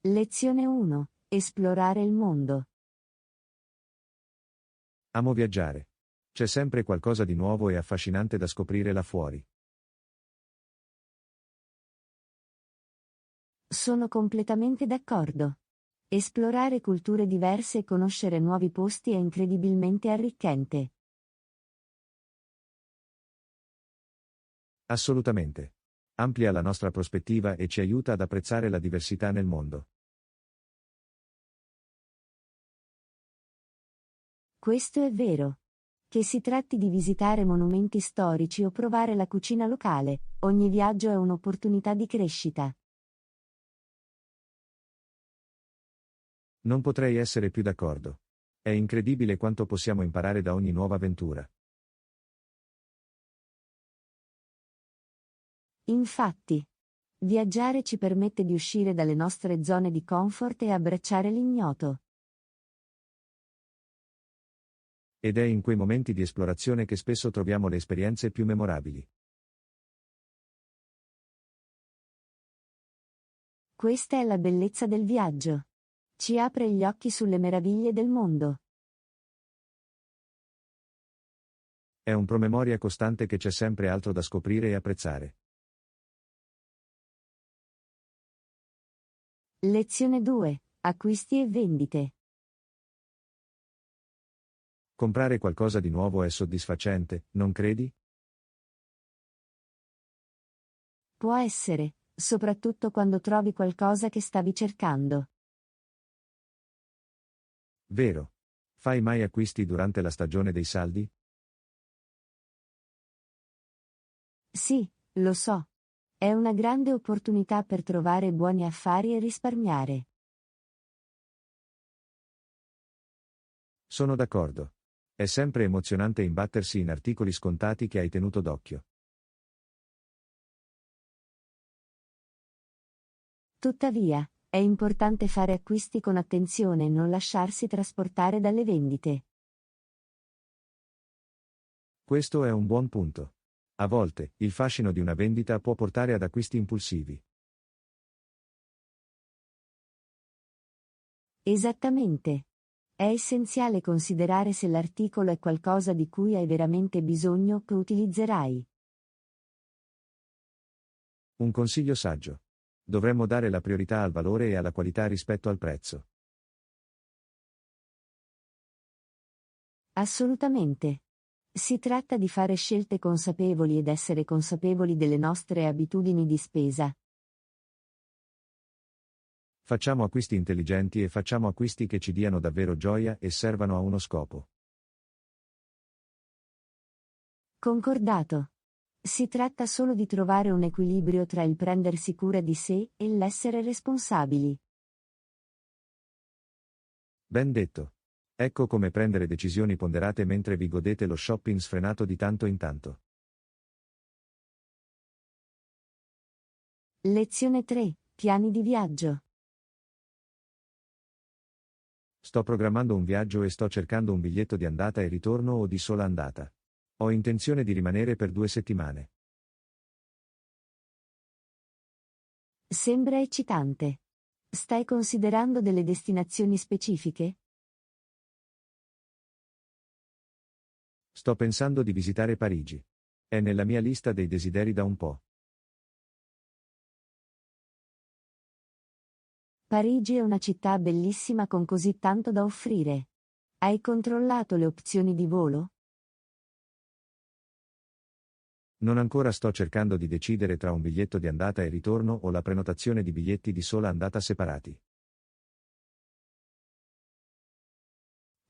Lezione 1. Esplorare il mondo. Amo viaggiare. C'è sempre qualcosa di nuovo e affascinante da scoprire là fuori. Sono completamente d'accordo. Esplorare culture diverse e conoscere nuovi posti è incredibilmente arricchente. Assolutamente. Amplia la nostra prospettiva e ci aiuta ad apprezzare la diversità nel mondo. Questo è vero. Che si tratti di visitare monumenti storici o provare la cucina locale, ogni viaggio è un'opportunità di crescita. Non potrei essere più d'accordo. È incredibile quanto possiamo imparare da ogni nuova avventura. Infatti, viaggiare ci permette di uscire dalle nostre zone di comfort e abbracciare l'ignoto. Ed è in quei momenti di esplorazione che spesso troviamo le esperienze più memorabili. Questa è la bellezza del viaggio. Ci apre gli occhi sulle meraviglie del mondo. È un promemoria costante che c'è sempre altro da scoprire e apprezzare. Lezione 2. Acquisti e vendite. Comprare qualcosa di nuovo è soddisfacente, non credi? Può essere, soprattutto quando trovi qualcosa che stavi cercando. Vero. Fai mai acquisti durante la stagione dei saldi? Sì, lo so. È una grande opportunità per trovare buoni affari e risparmiare. Sono d'accordo. È sempre emozionante imbattersi in articoli scontati che hai tenuto d'occhio. Tuttavia, è importante fare acquisti con attenzione e non lasciarsi trasportare dalle vendite. Questo è un buon punto. A volte, il fascino di una vendita può portare ad acquisti impulsivi. Esattamente. È essenziale considerare se l'articolo è qualcosa di cui hai veramente bisogno o che utilizzerai. Un consiglio saggio. Dovremmo dare la priorità al valore e alla qualità rispetto al prezzo. Assolutamente. Si tratta di fare scelte consapevoli ed essere consapevoli delle nostre abitudini di spesa. Facciamo acquisti intelligenti e facciamo acquisti che ci diano davvero gioia e servano a uno scopo. Concordato. Si tratta solo di trovare un equilibrio tra il prendersi cura di sé e l'essere responsabili. Ben detto. Ecco come prendere decisioni ponderate mentre vi godete lo shopping sfrenato di tanto in tanto. Lezione 3. Piani di viaggio. Sto programmando un viaggio e sto cercando un biglietto di andata e ritorno o di sola andata. Ho intenzione di rimanere per 2 settimane. Sembra eccitante. Stai considerando delle destinazioni specifiche? Sto pensando di visitare Parigi. È nella mia lista dei desideri da un po'. Parigi è una città bellissima con così tanto da offrire. Hai controllato le opzioni di volo? Non ancora sto cercando di decidere tra un biglietto di andata e ritorno o la prenotazione di biglietti di sola andata separati.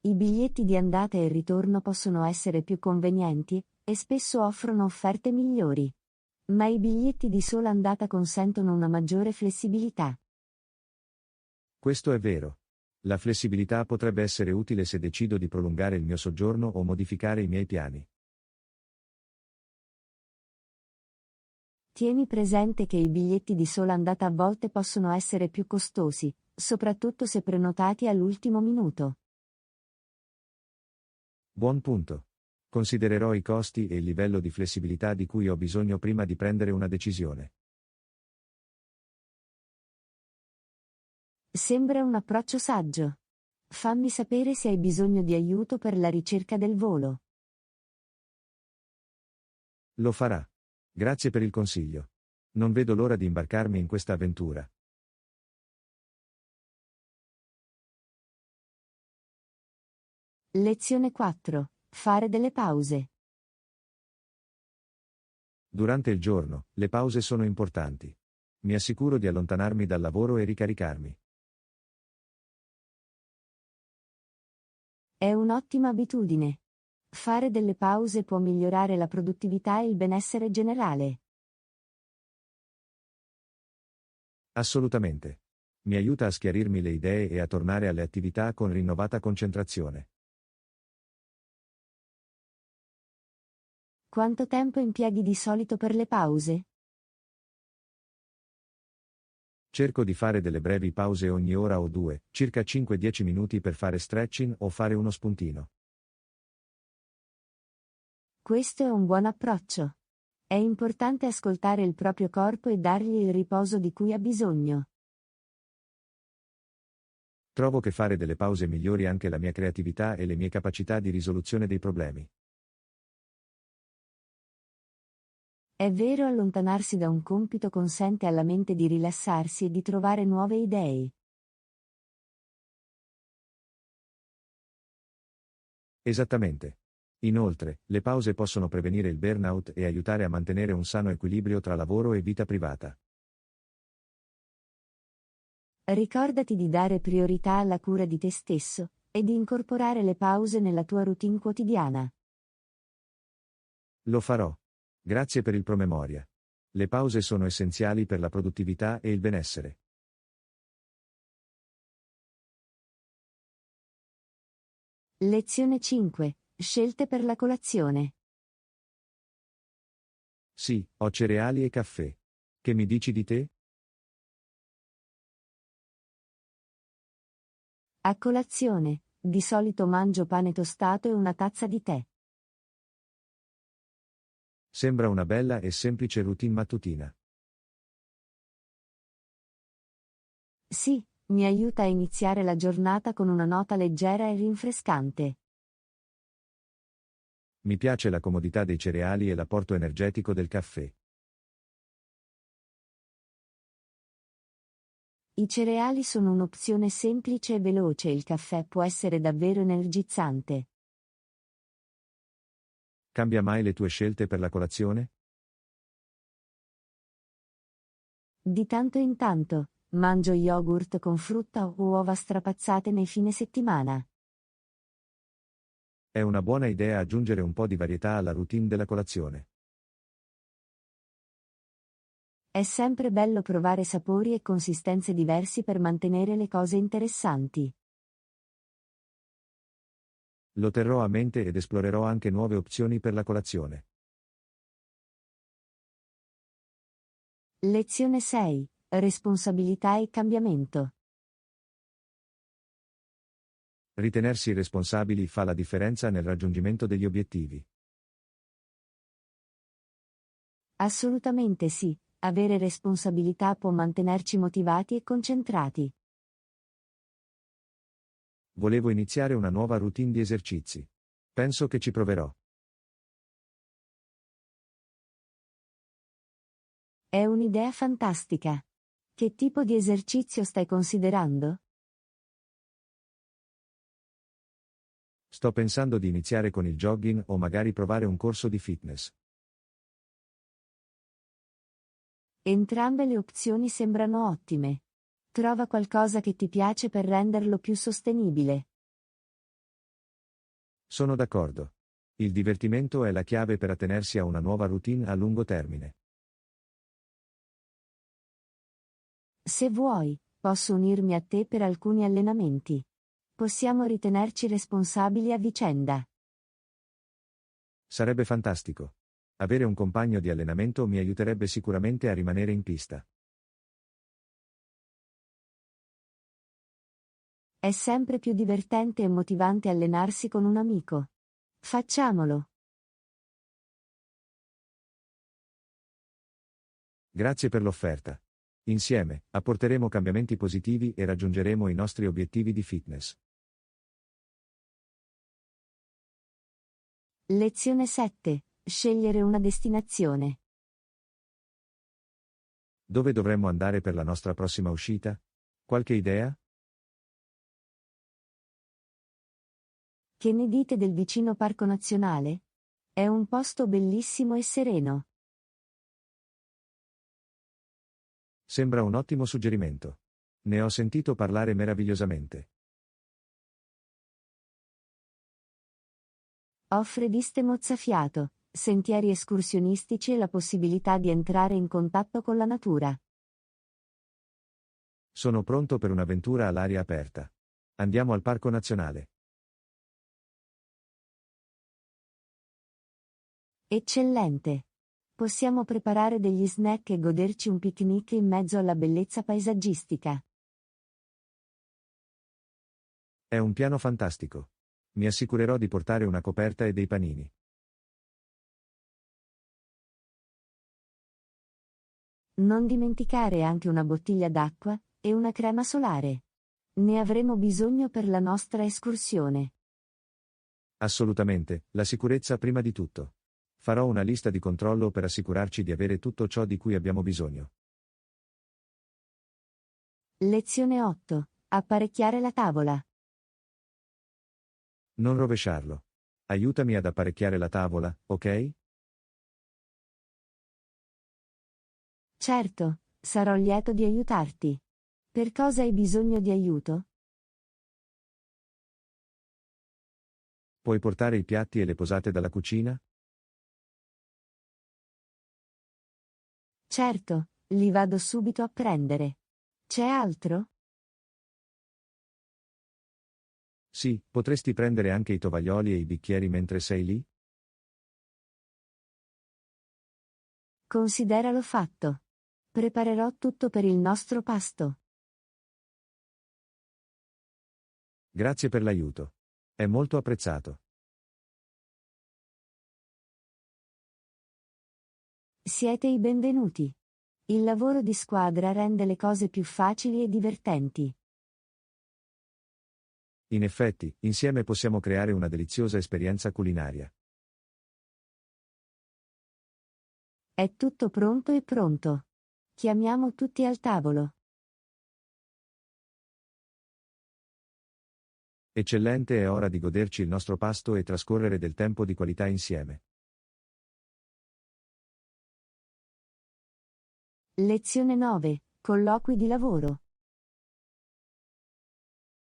I biglietti di andata e ritorno possono essere più convenienti, e spesso offrono offerte migliori. Ma i biglietti di sola andata consentono una maggiore flessibilità. Questo è vero. La flessibilità potrebbe essere utile se decido di prolungare il mio soggiorno o modificare i miei piani. Tieni presente che i biglietti di sola andata a volte possono essere più costosi, soprattutto se prenotati all'ultimo minuto. Buon punto. Considererò i costi e il livello di flessibilità di cui ho bisogno prima di prendere una decisione. Sembra un approccio saggio. Fammi sapere se hai bisogno di aiuto per la ricerca del volo. Lo farà. Grazie per il consiglio. Non vedo l'ora di imbarcarmi in questa avventura. Lezione 4. Fare delle pause. Durante il giorno, le pause sono importanti. Mi assicuro di allontanarmi dal lavoro e ricaricarmi. È un'ottima abitudine. Fare delle pause può migliorare la produttività e il benessere generale. Assolutamente. Mi aiuta a schiarirmi le idee e a tornare alle attività con rinnovata concentrazione. Quanto tempo impieghi di solito per le pause? Cerco di fare delle brevi pause ogni ora o due, circa 5-10 minuti per fare stretching o fare uno spuntino. Questo è un buon approccio. È importante ascoltare il proprio corpo e dargli il riposo di cui ha bisogno. Trovo che fare delle pause migliori anche la mia creatività e le mie capacità di risoluzione dei problemi. È vero, allontanarsi da un compito consente alla mente di rilassarsi e di trovare nuove idee. Esattamente. Inoltre, le pause possono prevenire il burnout e aiutare a mantenere un sano equilibrio tra lavoro e vita privata. Ricordati di dare priorità alla cura di te stesso e di incorporare le pause nella tua routine quotidiana. Lo farò. Grazie per il promemoria. Le pause sono essenziali per la produttività e il benessere. Lezione 5. Scelte per la colazione. Sì, ho cereali e caffè. Che mi dici di te? A colazione, di solito mangio pane tostato e una tazza di tè. Sembra una bella e semplice routine mattutina. Sì, mi aiuta a iniziare la giornata con una nota leggera e rinfrescante. Mi piace la comodità dei cereali e l'apporto energetico del caffè. I cereali sono un'opzione semplice e veloce e il caffè può essere davvero energizzante. Cambia mai le tue scelte per la colazione? Di tanto in tanto, mangio yogurt con frutta o uova strapazzate nei fine settimana. È una buona idea aggiungere un po' di varietà alla routine della colazione. È sempre bello provare sapori e consistenze diversi per mantenere le cose interessanti. Lo terrò a mente ed esplorerò anche nuove opzioni per la colazione. Lezione 6. Responsabilità e cambiamento. Ritenersi responsabili fa la differenza nel raggiungimento degli obiettivi. Assolutamente sì, avere responsabilità può mantenerci motivati e concentrati. Volevo iniziare una nuova routine di esercizi. Penso che ci proverò. È un'idea fantastica. Che tipo di esercizio stai considerando? Sto pensando di iniziare con il jogging o magari provare un corso di fitness. Entrambe le opzioni sembrano ottime. Trova qualcosa che ti piace per renderlo più sostenibile. Sono d'accordo. Il divertimento è la chiave per attenersi a una nuova routine a lungo termine. Se vuoi, posso unirmi a te per alcuni allenamenti. Possiamo ritenerci responsabili a vicenda. Sarebbe fantastico. Avere un compagno di allenamento mi aiuterebbe sicuramente a rimanere in pista. È sempre più divertente e motivante allenarsi con un amico. Facciamolo. Grazie per l'offerta. Insieme, apporteremo cambiamenti positivi e raggiungeremo i nostri obiettivi di fitness. Lezione 7. Scegliere una destinazione. Dove dovremmo andare per la nostra prossima uscita? Qualche idea? Che ne dite del vicino parco nazionale? È un posto bellissimo e sereno. Sembra un ottimo suggerimento. Ne ho sentito parlare meravigliosamente. Offre viste mozzafiato, sentieri escursionistici e la possibilità di entrare in contatto con la natura. Sono pronto per un'avventura all'aria aperta. Andiamo al Parco Nazionale. Eccellente! Possiamo preparare degli snack e goderci un picnic in mezzo alla bellezza paesaggistica. È un piano fantastico. Mi assicurerò di portare una coperta e dei panini. Non dimenticare anche una bottiglia d'acqua e una crema solare. Ne avremo bisogno per la nostra escursione. Assolutamente, la sicurezza prima di tutto. Farò una lista di controllo per assicurarci di avere tutto ciò di cui abbiamo bisogno. Lezione 8. Apparecchiare la tavola. Non rovesciarlo. Aiutami ad apparecchiare la tavola, ok? Certo, sarò lieto di aiutarti. Per cosa hai bisogno di aiuto? Puoi portare i piatti e le posate dalla cucina? Certo, li vado subito a prendere. C'è altro? Sì, potresti prendere anche i tovaglioli e i bicchieri mentre sei lì? Consideralo fatto. Preparerò tutto per il nostro pasto. Grazie per l'aiuto. È molto apprezzato. Siete i benvenuti. Il lavoro di squadra rende le cose più facili e divertenti. In effetti, insieme possiamo creare una deliziosa esperienza culinaria. È tutto pronto e pronto. Chiamiamo tutti al tavolo. Eccellente, è ora di goderci il nostro pasto e trascorrere del tempo di qualità insieme. Lezione 9. Colloqui di lavoro.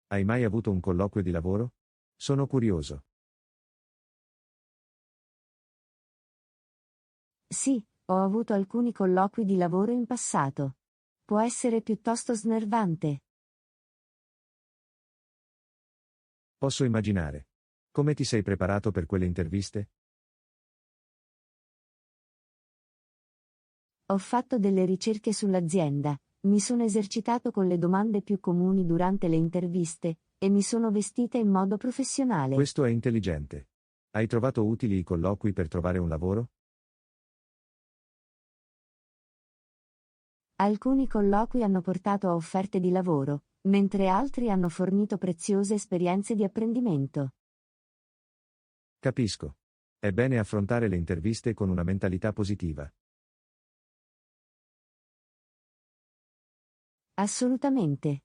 Hai mai avuto un colloquio di lavoro? Sono curioso. Sì, ho avuto alcuni colloqui di lavoro in passato. Può essere piuttosto snervante. Posso immaginare. Come ti sei preparato per quelle interviste? Ho fatto delle ricerche sull'azienda, mi sono esercitato con le domande più comuni durante le interviste, e mi sono vestita in modo professionale. Questo è intelligente. Hai trovato utili i colloqui per trovare un lavoro? Alcuni colloqui hanno portato a offerte di lavoro, mentre altri hanno fornito preziose esperienze di apprendimento. Capisco. È bene affrontare le interviste con una mentalità positiva. Assolutamente.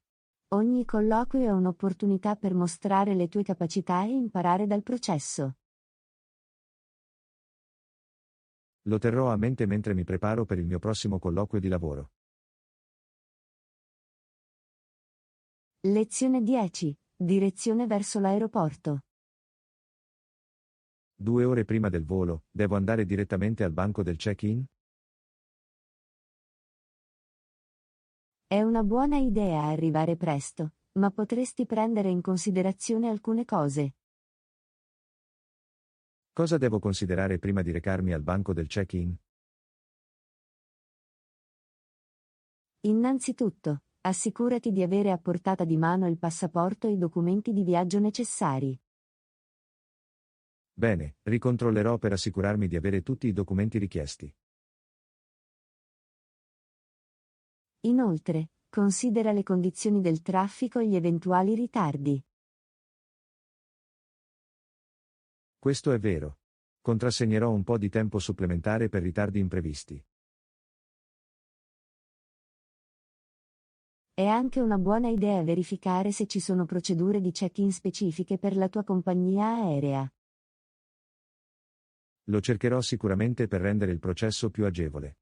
Ogni colloquio è un'opportunità per mostrare le tue capacità e imparare dal processo. Lo terrò a mente mentre mi preparo per il mio prossimo colloquio di lavoro. Lezione 10. Direzione verso l'aeroporto. 2 ore prima del volo, devo andare direttamente al banco del check-in? È una buona idea arrivare presto, ma potresti prendere in considerazione alcune cose. Cosa devo considerare prima di recarmi al banco del check-in? Innanzitutto, assicurati di avere a portata di mano il passaporto e i documenti di viaggio necessari. Bene, ricontrollerò per assicurarmi di avere tutti i documenti richiesti. Inoltre, considera le condizioni del traffico e gli eventuali ritardi. Questo è vero. Contrassegnerò un po' di tempo supplementare per ritardi imprevisti. È anche una buona idea verificare se ci sono procedure di check-in specifiche per la tua compagnia aerea. Lo cercherò sicuramente per rendere il processo più agevole.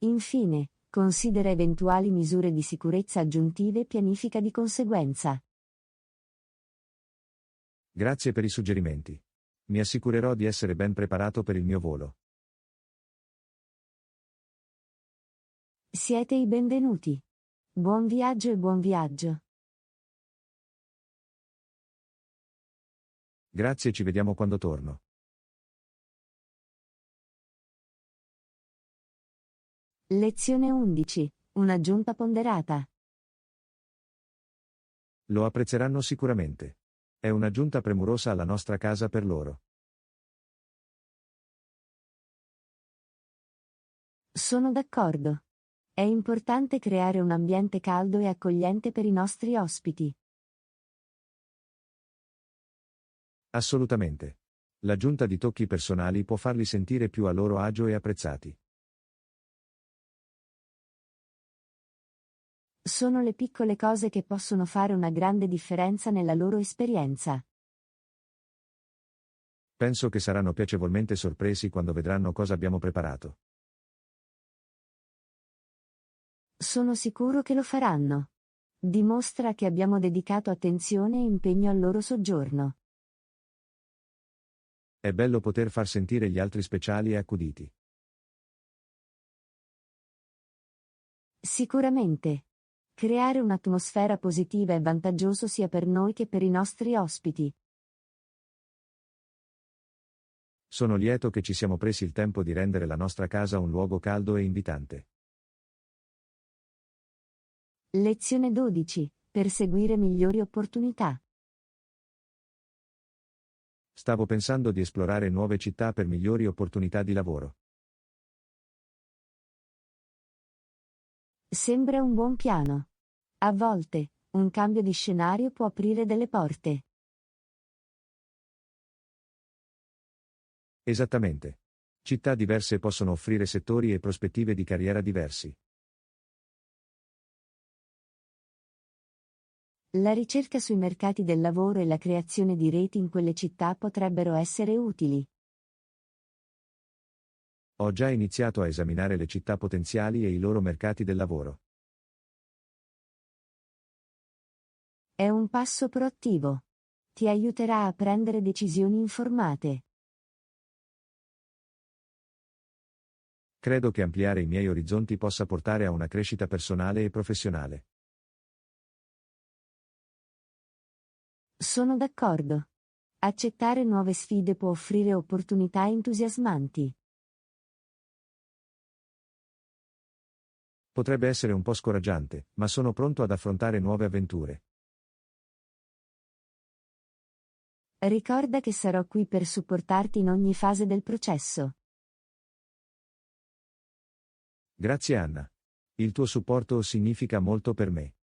Infine, considera eventuali misure di sicurezza aggiuntive e pianifica di conseguenza. Grazie per i suggerimenti. Mi assicurerò di essere ben preparato per il mio volo. Siete i benvenuti. Buon viaggio e buon viaggio. Grazie, ci vediamo quando torno. Lezione 11. Un'aggiunta ponderata. Lo apprezzeranno sicuramente. È un'aggiunta premurosa alla nostra casa per loro. Sono d'accordo. È importante creare un ambiente caldo e accogliente per i nostri ospiti. Assolutamente. L'aggiunta di tocchi personali può farli sentire più a loro agio e apprezzati. Sono le piccole cose che possono fare una grande differenza nella loro esperienza. Penso che saranno piacevolmente sorpresi quando vedranno cosa abbiamo preparato. Sono sicuro che lo faranno. Dimostra che abbiamo dedicato attenzione e impegno al loro soggiorno. È bello poter far sentire gli altri speciali e accuditi. Sicuramente. Creare un'atmosfera positiva è vantaggioso sia per noi che per i nostri ospiti. Sono lieto che ci siamo presi il tempo di rendere la nostra casa un luogo caldo e invitante. Lezione 12. Perseguire migliori opportunità. Stavo pensando di esplorare nuove città per migliori opportunità di lavoro. Sembra un buon piano. A volte, un cambio di scenario può aprire delle porte. Esattamente. Città diverse possono offrire settori e prospettive di carriera diversi. La ricerca sui mercati del lavoro e la creazione di reti in quelle città potrebbero essere utili. Ho già iniziato a esaminare le città potenziali e i loro mercati del lavoro. È un passo proattivo. Ti aiuterà a prendere decisioni informate. Credo che ampliare i miei orizzonti possa portare a una crescita personale e professionale. Sono d'accordo. Accettare nuove sfide può offrire opportunità entusiasmanti. Potrebbe essere un po' scoraggiante, ma sono pronto ad affrontare nuove avventure. Ricorda che sarò qui per supportarti in ogni fase del processo. Grazie Anna. Il tuo supporto significa molto per me.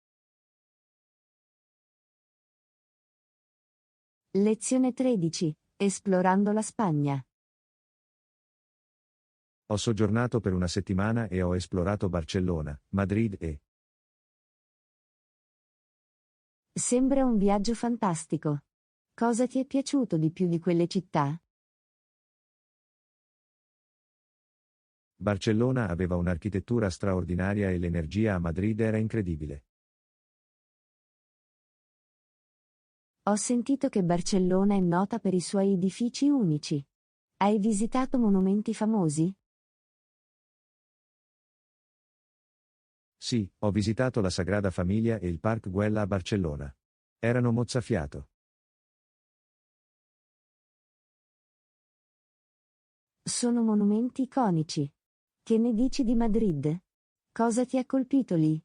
Lezione 13. Esplorando la Spagna. Ho soggiornato per una settimana e ho esplorato Barcellona, Madrid e... Sembra un viaggio fantastico. Cosa ti è piaciuto di più di quelle città? Barcellona aveva un'architettura straordinaria e l'energia a Madrid era incredibile. Ho sentito che Barcellona è nota per i suoi edifici unici. Hai visitato monumenti famosi? Sì, ho visitato la Sagrada Famiglia e il Parc Güell a Barcellona. Erano mozzafiato. Sono monumenti iconici. Che ne dici di Madrid? Cosa ti ha colpito lì?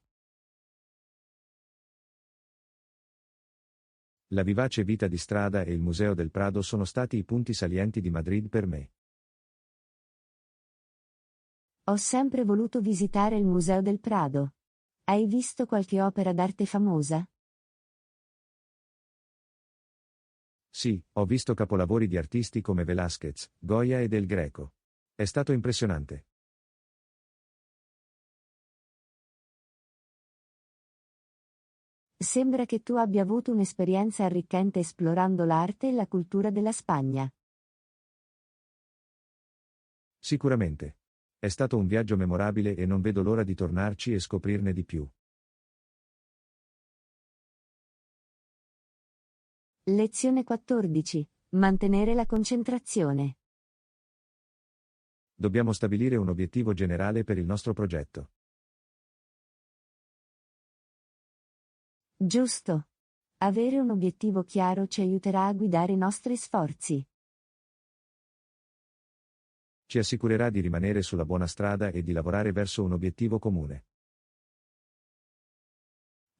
La vivace vita di strada e il Museo del Prado sono stati i punti salienti di Madrid per me. Ho sempre voluto visitare il Museo del Prado. Hai visto qualche opera d'arte famosa? Sì, ho visto capolavori di artisti come Velázquez, Goya e Del Greco. È stato impressionante. Sembra che tu abbia avuto un'esperienza arricchente esplorando l'arte e la cultura della Spagna. Sicuramente. È stato un viaggio memorabile e non vedo l'ora di tornarci e scoprirne di più. Lezione 14. Mantenere la concentrazione. Dobbiamo stabilire un obiettivo generale per il nostro progetto. Giusto. Avere un obiettivo chiaro ci aiuterà a guidare i nostri sforzi. Ci assicurerà di rimanere sulla buona strada e di lavorare verso un obiettivo comune.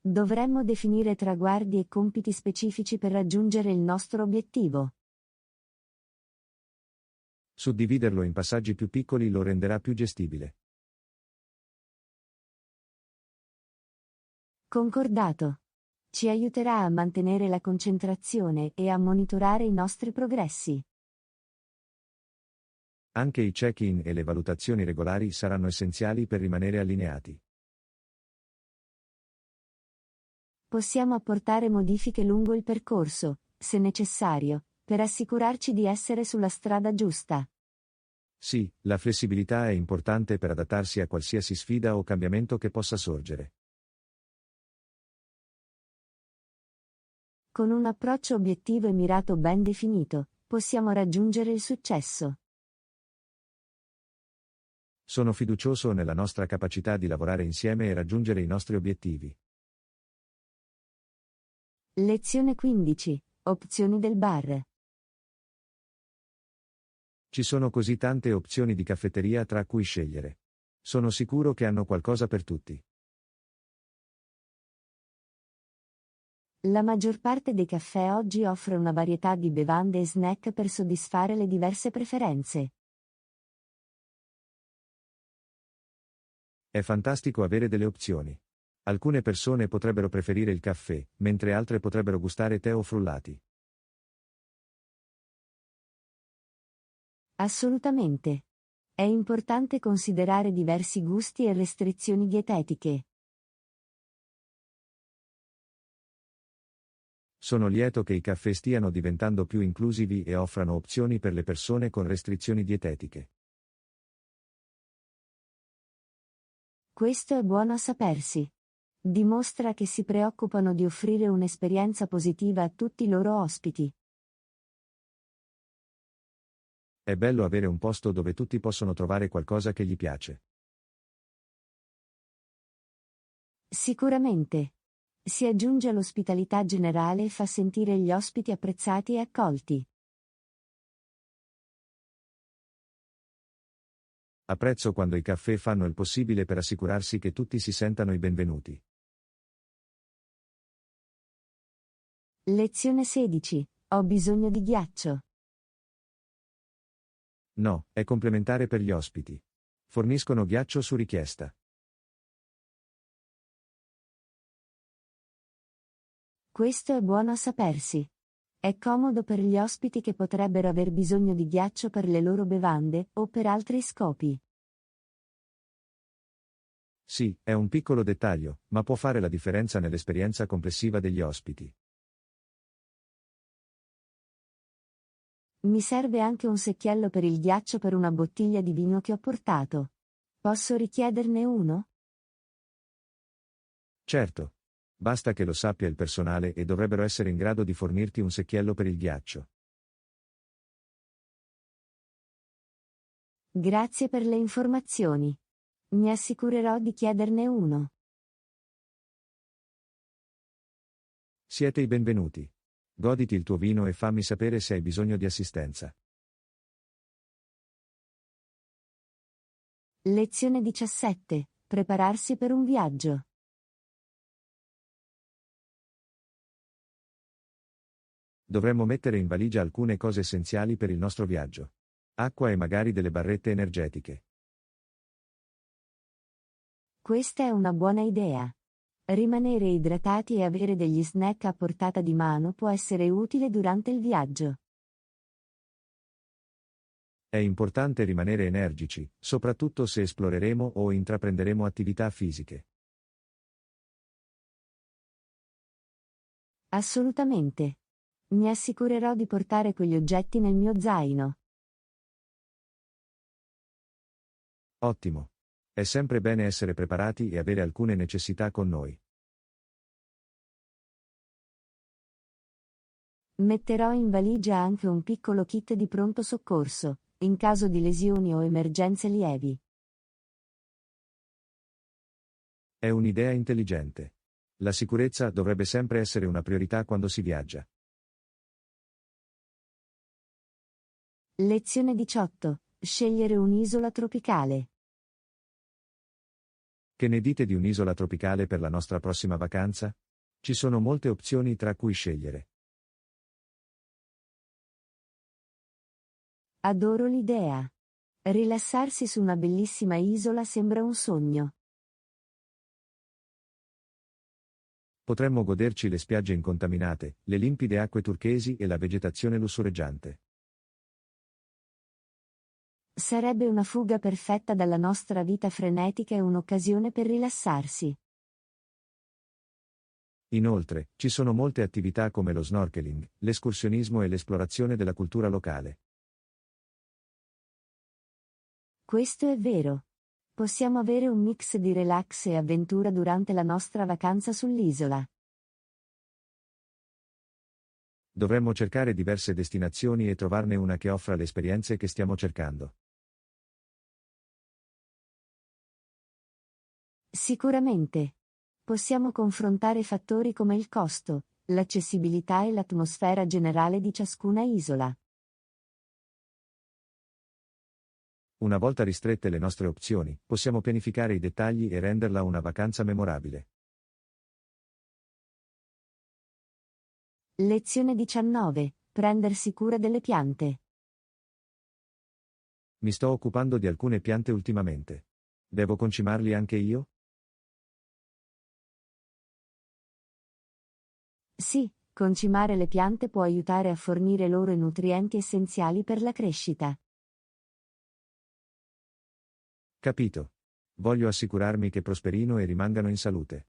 Dovremmo definire traguardi e compiti specifici per raggiungere il nostro obiettivo. Suddividerlo in passaggi più piccoli lo renderà più gestibile. Concordato. Ci aiuterà a mantenere la concentrazione e a monitorare i nostri progressi. Anche i check-in e le valutazioni regolari saranno essenziali per rimanere allineati. Possiamo apportare modifiche lungo il percorso, se necessario, per assicurarci di essere sulla strada giusta. Sì, la flessibilità è importante per adattarsi a qualsiasi sfida o cambiamento che possa sorgere. Con un approccio obiettivo e mirato ben definito, possiamo raggiungere il successo. Sono fiducioso nella nostra capacità di lavorare insieme e raggiungere i nostri obiettivi. Lezione 15. Opzioni del bar. Ci sono così tante opzioni di caffetteria tra cui scegliere. Sono sicuro che hanno qualcosa per tutti. La maggior parte dei caffè oggi offre una varietà di bevande e snack per soddisfare le diverse preferenze. È fantastico avere delle opzioni. Alcune persone potrebbero preferire il caffè, mentre altre potrebbero gustare tè o frullati. Assolutamente. È importante considerare diversi gusti e restrizioni dietetiche. Sono lieto che i caffè stiano diventando più inclusivi e offrano opzioni per le persone con restrizioni dietetiche. Questo è buono a sapersi. Dimostra che si preoccupano di offrire un'esperienza positiva a tutti i loro ospiti. È bello avere un posto dove tutti possono trovare qualcosa che gli piace. Sicuramente. Si aggiunge all'ospitalità generale e fa sentire gli ospiti apprezzati e accolti. Apprezzo quando i caffè fanno il possibile per assicurarsi che tutti si sentano i benvenuti. Lezione 16. Ho bisogno di ghiaccio. No, è complementare per gli ospiti. Forniscono ghiaccio su richiesta. Questo è buono a sapersi. È comodo per gli ospiti che potrebbero aver bisogno di ghiaccio per le loro bevande o per altri scopi. Sì, è un piccolo dettaglio, ma può fare la differenza nell'esperienza complessiva degli ospiti. Mi serve anche un secchiello per il ghiaccio per una bottiglia di vino che ho portato. Posso richiederne uno? Certo. Basta che lo sappia il personale e dovrebbero essere in grado di fornirti un secchiello per il ghiaccio. Grazie per le informazioni. Mi assicurerò di chiederne uno. Siete i benvenuti. Goditi il tuo vino e fammi sapere se hai bisogno di assistenza. Lezione 17. Prepararsi per un viaggio. Dovremmo mettere in valigia alcune cose essenziali per il nostro viaggio. Acqua e magari delle barrette energetiche. Questa è una buona idea. Rimanere idratati e avere degli snack a portata di mano può essere utile durante il viaggio. È importante rimanere energici, soprattutto se esploreremo o intraprenderemo attività fisiche. Assolutamente. Mi assicurerò di portare quegli oggetti nel mio zaino. Ottimo. È sempre bene essere preparati e avere alcune necessità con noi. Metterò in valigia anche un piccolo kit di pronto soccorso, in caso di lesioni o emergenze lievi. È un'idea intelligente. La sicurezza dovrebbe sempre essere una priorità quando si viaggia. Lezione 18. Scegliere un'isola tropicale. Che ne dite di un'isola tropicale per la nostra prossima vacanza? Ci sono molte opzioni tra cui scegliere. Adoro l'idea. Rilassarsi su una bellissima isola sembra un sogno. Potremmo goderci le spiagge incontaminate, le limpide acque turchesi e la vegetazione lussureggiante. Sarebbe una fuga perfetta dalla nostra vita frenetica e un'occasione per rilassarsi. Inoltre, ci sono molte attività come lo snorkeling, l'escursionismo e l'esplorazione della cultura locale. Questo è vero. Possiamo avere un mix di relax e avventura durante la nostra vacanza sull'isola. Dovremmo cercare diverse destinazioni e trovarne una che offra le esperienze che stiamo cercando. Sicuramente. Possiamo confrontare fattori come il costo, l'accessibilità e l'atmosfera generale di ciascuna isola. Una volta ristrette le nostre opzioni, possiamo pianificare i dettagli e renderla una vacanza memorabile. Lezione 19. Prendersi cura delle piante. Mi sto occupando di alcune piante ultimamente. Devo concimarli anche io? Sì, concimare le piante può aiutare a fornire loro i nutrienti essenziali per la crescita. Capito. Voglio assicurarmi che prosperino e rimangano in salute.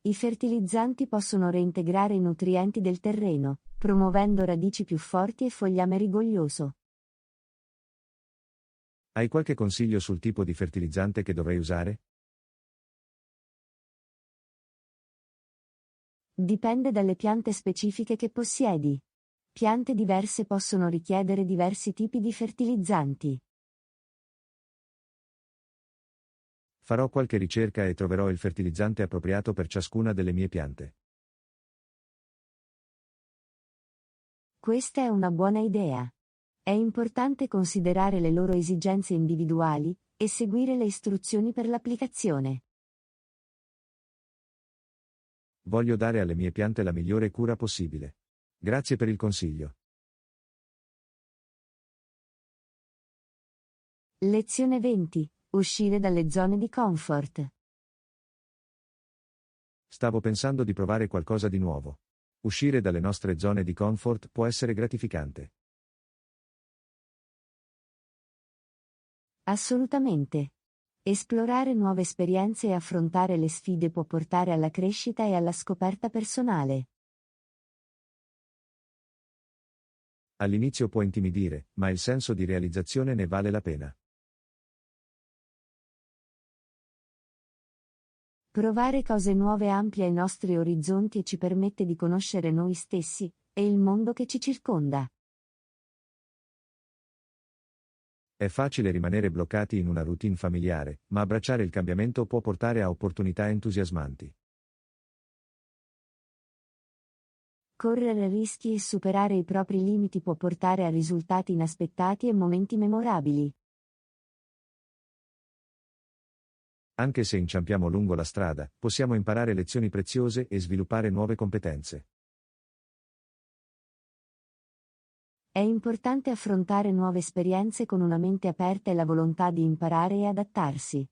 I fertilizzanti possono reintegrare i nutrienti del terreno, promuovendo radici più forti e fogliame rigoglioso. Hai qualche consiglio sul tipo di fertilizzante che dovrei usare? Dipende dalle piante specifiche che possiedi. Piante diverse possono richiedere diversi tipi di fertilizzanti. Farò qualche ricerca e troverò il fertilizzante appropriato per ciascuna delle mie piante. Questa è una buona idea. È importante considerare le loro esigenze individuali e seguire le istruzioni per l'applicazione. Voglio dare alle mie piante la migliore cura possibile. Grazie per il consiglio. Lezione 20. Uscire dalle zone di comfort. Stavo pensando di provare qualcosa di nuovo. Uscire dalle nostre zone di comfort può essere gratificante. Assolutamente. Esplorare nuove esperienze e affrontare le sfide può portare alla crescita e alla scoperta personale. All'inizio può intimidire, ma il senso di realizzazione ne vale la pena. Provare cose nuove amplia i nostri orizzonti e ci permette di conoscere noi stessi e il mondo che ci circonda. È facile rimanere bloccati in una routine familiare, ma abbracciare il cambiamento può portare a opportunità entusiasmanti. Correre rischi e superare i propri limiti può portare a risultati inaspettati e momenti memorabili. Anche se inciampiamo lungo la strada, possiamo imparare lezioni preziose e sviluppare nuove competenze. È importante affrontare nuove esperienze con una mente aperta e la volontà di imparare e adattarsi.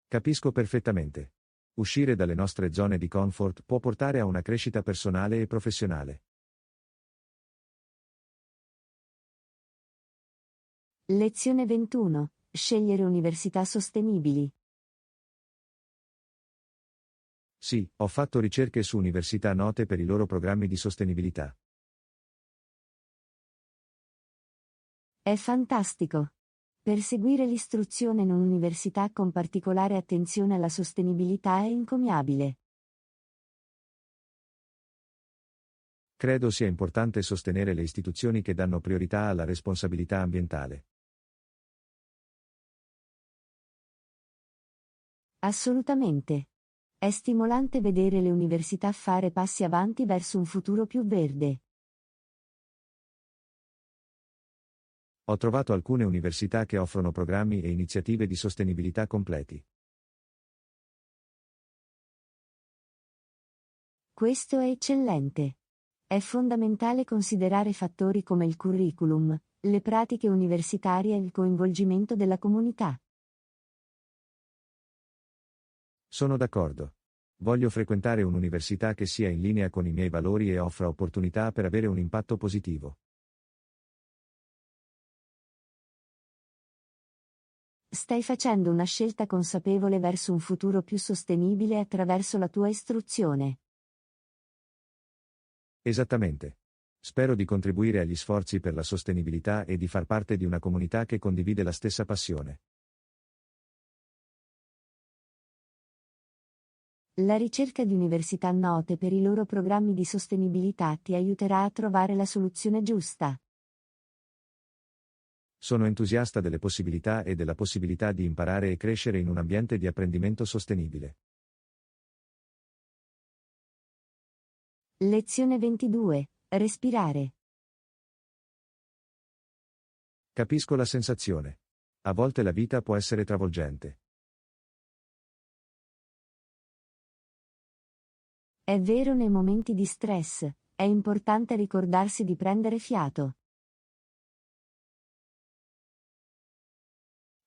Capisco perfettamente. Uscire dalle nostre zone di comfort può portare a una crescita personale e professionale. Lezione 21. Scegliere università sostenibili. Sì, ho fatto ricerche su università note per i loro programmi di sostenibilità. È fantastico. Perseguire l'istruzione in un'università con particolare attenzione alla sostenibilità è encomiabile. Credo sia importante sostenere le istituzioni che danno priorità alla responsabilità ambientale. Assolutamente. È stimolante vedere le università fare passi avanti verso un futuro più verde. Ho trovato alcune università che offrono programmi e iniziative di sostenibilità completi. Questo è eccellente. È fondamentale considerare fattori come il curriculum, le pratiche universitarie e il coinvolgimento della comunità. Sono d'accordo. Voglio frequentare un'università che sia in linea con i miei valori e offra opportunità per avere un impatto positivo. Stai facendo una scelta consapevole verso un futuro più sostenibile attraverso la tua istruzione. Esattamente. Spero di contribuire agli sforzi per la sostenibilità e di far parte di una comunità che condivide la stessa passione. La ricerca di università note per i loro programmi di sostenibilità ti aiuterà a trovare la soluzione giusta. Sono entusiasta delle possibilità e della possibilità di imparare e crescere in un ambiente di apprendimento sostenibile. Lezione 22. Respirare. Capisco la sensazione. A volte la vita può essere travolgente. È vero, nei momenti di stress, è importante ricordarsi di prendere fiato.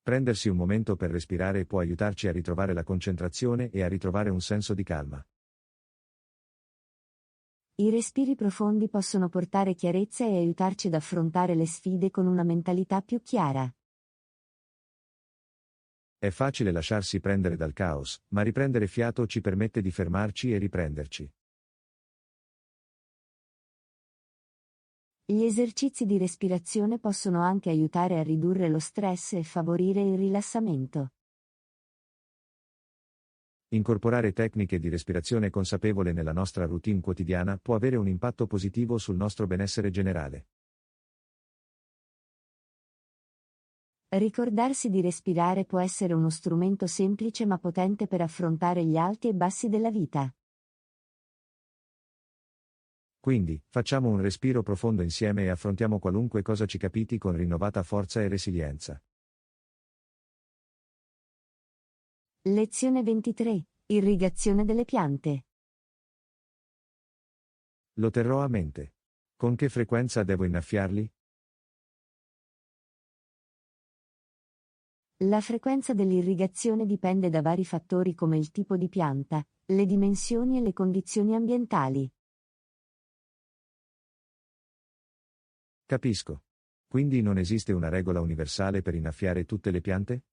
Prendersi un momento per respirare può aiutarci a ritrovare la concentrazione e a ritrovare un senso di calma. I respiri profondi possono portare chiarezza e aiutarci ad affrontare le sfide con una mentalità più chiara. È facile lasciarsi prendere dal caos, ma riprendere fiato ci permette di fermarci e riprenderci. Gli esercizi di respirazione possono anche aiutare a ridurre lo stress e favorire il rilassamento. Incorporare tecniche di respirazione consapevole nella nostra routine quotidiana può avere un impatto positivo sul nostro benessere generale. Ricordarsi di respirare può essere uno strumento semplice ma potente per affrontare gli alti e bassi della vita. Quindi, facciamo un respiro profondo insieme e affrontiamo qualunque cosa ci capiti con rinnovata forza e resilienza. Lezione 23. Irrigazione delle piante. Lo terrò a mente. Con che frequenza devo innaffiarli? La frequenza dell'irrigazione dipende da vari fattori come il tipo di pianta, le dimensioni e le condizioni ambientali. Capisco. Quindi non esiste una regola universale per innaffiare tutte le piante?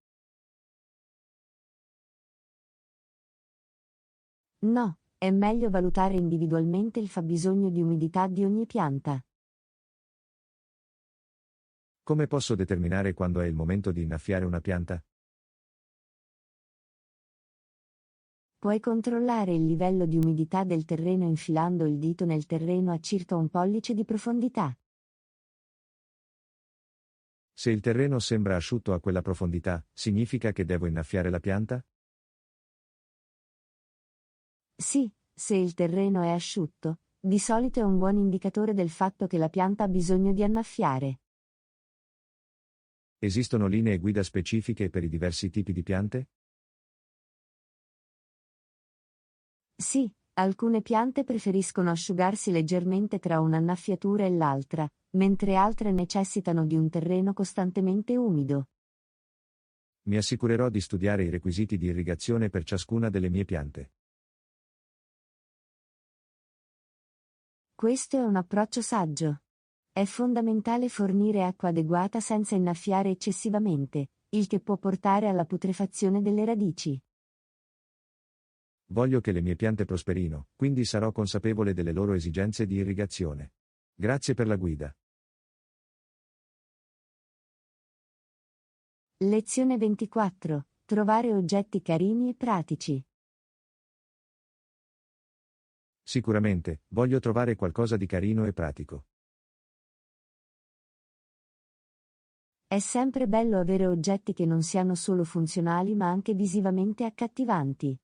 No, è meglio valutare individualmente il fabbisogno di umidità di ogni pianta. Come posso determinare quando è il momento di innaffiare una pianta? Puoi controllare il livello di umidità del terreno infilando il dito nel terreno a circa 1 pollice di profondità. Se il terreno sembra asciutto a quella profondità, significa che devo innaffiare la pianta? Sì, se il terreno è asciutto, di solito è un buon indicatore del fatto che la pianta ha bisogno di annaffiare. Esistono linee guida specifiche per i diversi tipi di piante? Sì, Alcune piante preferiscono asciugarsi leggermente tra un'annaffiatura e l'altra, mentre altre necessitano di un terreno costantemente umido. Mi assicurerò di studiare i requisiti di irrigazione per ciascuna delle mie piante. Questo è un approccio saggio. È fondamentale fornire acqua adeguata senza innaffiare eccessivamente, il che può portare alla putrefazione delle radici. Voglio che le mie piante prosperino, quindi sarò consapevole delle loro esigenze di irrigazione. Grazie per la guida. Lezione 24. Trovare oggetti carini e pratici. Sicuramente, voglio trovare qualcosa di carino e pratico. È sempre bello avere oggetti che non siano solo funzionali ma anche visivamente accattivanti.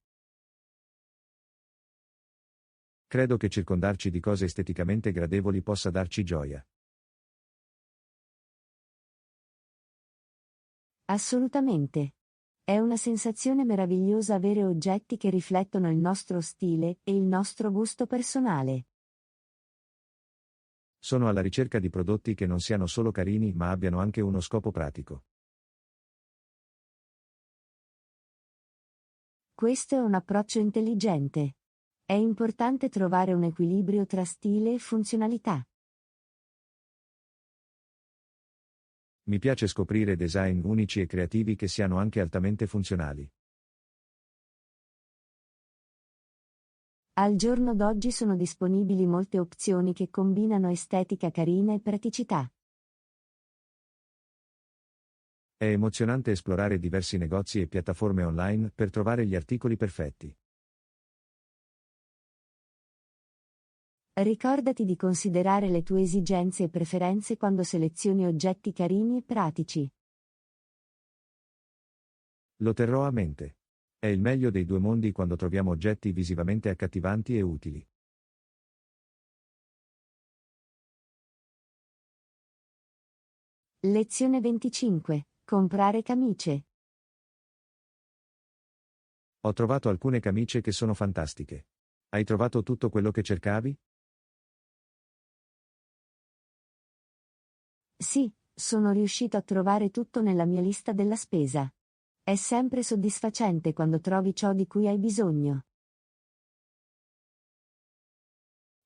Credo che circondarci di cose esteticamente gradevoli possa darci gioia. Assolutamente. È una sensazione meravigliosa avere oggetti che riflettono il nostro stile e il nostro gusto personale. Sono alla ricerca di prodotti che non siano solo carini ma abbiano anche uno scopo pratico. Questo è un approccio intelligente. È importante trovare un equilibrio tra stile e funzionalità. Mi piace scoprire design unici e creativi che siano anche altamente funzionali. Al giorno d'oggi sono disponibili molte opzioni che combinano estetica carina e praticità. È emozionante esplorare diversi negozi e piattaforme online per trovare gli articoli perfetti. Ricordati di considerare le tue esigenze e preferenze quando selezioni oggetti carini e pratici. Lo terrò a mente. È il meglio dei due mondi quando troviamo oggetti visivamente accattivanti e utili. Lezione 25. Comprare camicie. Ho trovato alcune camicie che sono fantastiche. Hai trovato tutto quello che cercavi? Sì, sono riuscito a trovare tutto nella mia lista della spesa. È sempre soddisfacente quando trovi ciò di cui hai bisogno.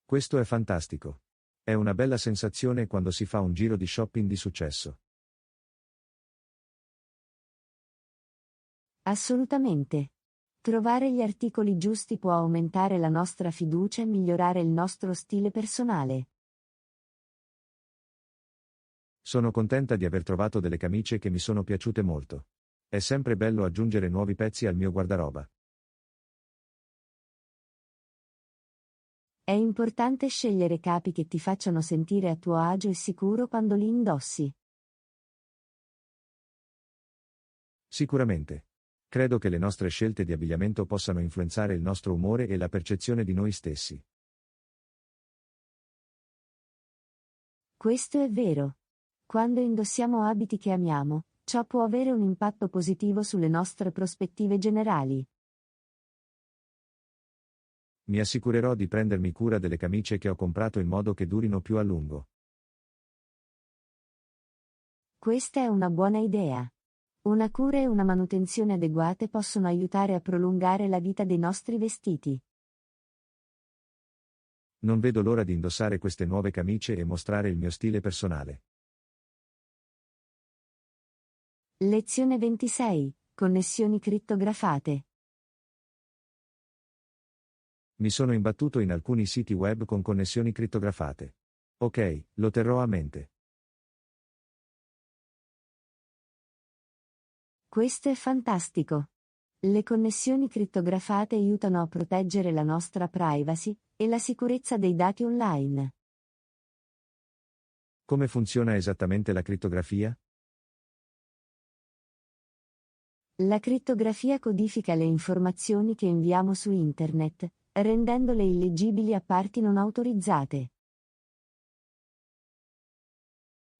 Questo è fantastico. È una bella sensazione quando si fa un giro di shopping di successo. Assolutamente. Trovare gli articoli giusti può aumentare la nostra fiducia e migliorare il nostro stile personale. Sono contenta di aver trovato delle camicie che mi sono piaciute molto. È sempre bello aggiungere nuovi pezzi al mio guardaroba. È importante scegliere capi che ti facciano sentire a tuo agio e sicuro quando li indossi. Sicuramente. Credo che le nostre scelte di abbigliamento possano influenzare il nostro umore e la percezione di noi stessi. Questo è vero. Quando indossiamo abiti che amiamo, ciò può avere un impatto positivo sulle nostre prospettive generali. Mi assicurerò di prendermi cura delle camicie che ho comprato in modo che durino più a lungo. Questa è una buona idea. Una cura e una manutenzione adeguate possono aiutare a prolungare la vita dei nostri vestiti. Non vedo l'ora di indossare queste nuove camicie e mostrare il mio stile personale. Lezione 26. Connessioni crittografate. Mi sono imbattuto in alcuni siti web con connessioni crittografate. Ok, lo terrò a mente. Questo è fantastico. Le connessioni crittografate aiutano a proteggere la nostra privacy e la sicurezza dei dati online. Come funziona esattamente la crittografia? La crittografia codifica le informazioni che inviamo su Internet, rendendole illeggibili a parti non autorizzate.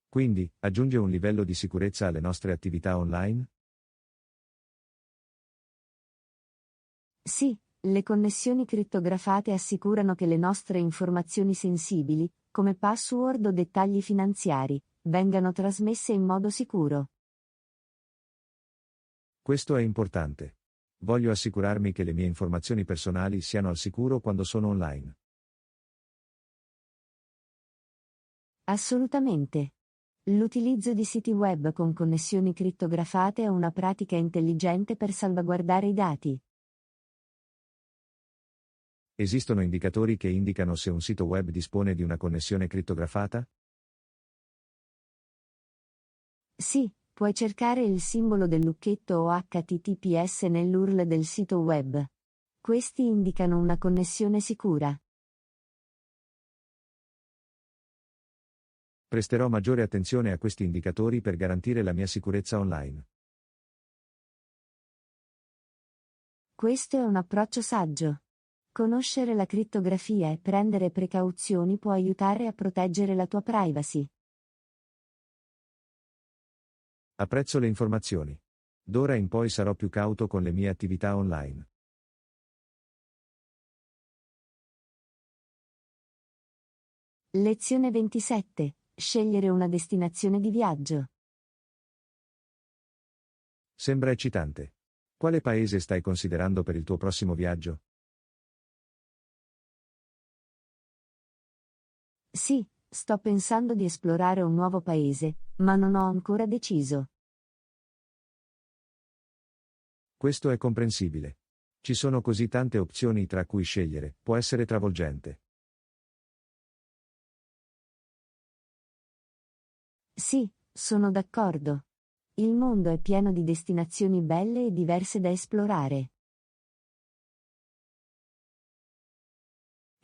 Quindi, aggiunge un livello di sicurezza alle nostre attività online? Sì, Le connessioni crittografate assicurano che le nostre informazioni sensibili, come password o dettagli finanziari, vengano trasmesse in modo sicuro. Questo è importante. Voglio assicurarmi che le mie informazioni personali siano al sicuro quando sono online. Assolutamente. L'utilizzo di siti web con connessioni crittografate è una pratica intelligente per salvaguardare i dati. Esistono indicatori che indicano se un sito web dispone di una connessione crittografata? Sì, puoi cercare il simbolo del lucchetto o HTTPS nell'URL del sito web. Questi indicano una connessione sicura. Presterò maggiore attenzione a questi indicatori per garantire la mia sicurezza online. Questo è un approccio saggio. Conoscere la crittografia e prendere precauzioni può aiutare a proteggere la tua privacy. Apprezzo le informazioni. D'ora in poi sarò più cauto con le mie attività online. Lezione 27. Scegliere una destinazione di viaggio. Sembra eccitante. Quale paese stai considerando per il tuo prossimo viaggio? Sì, sto pensando di esplorare un nuovo paese, ma non ho ancora deciso. Questo è comprensibile. Ci sono così tante opzioni tra cui scegliere, può essere travolgente. Sì, sono d'accordo. Il mondo è pieno di destinazioni belle e diverse da esplorare.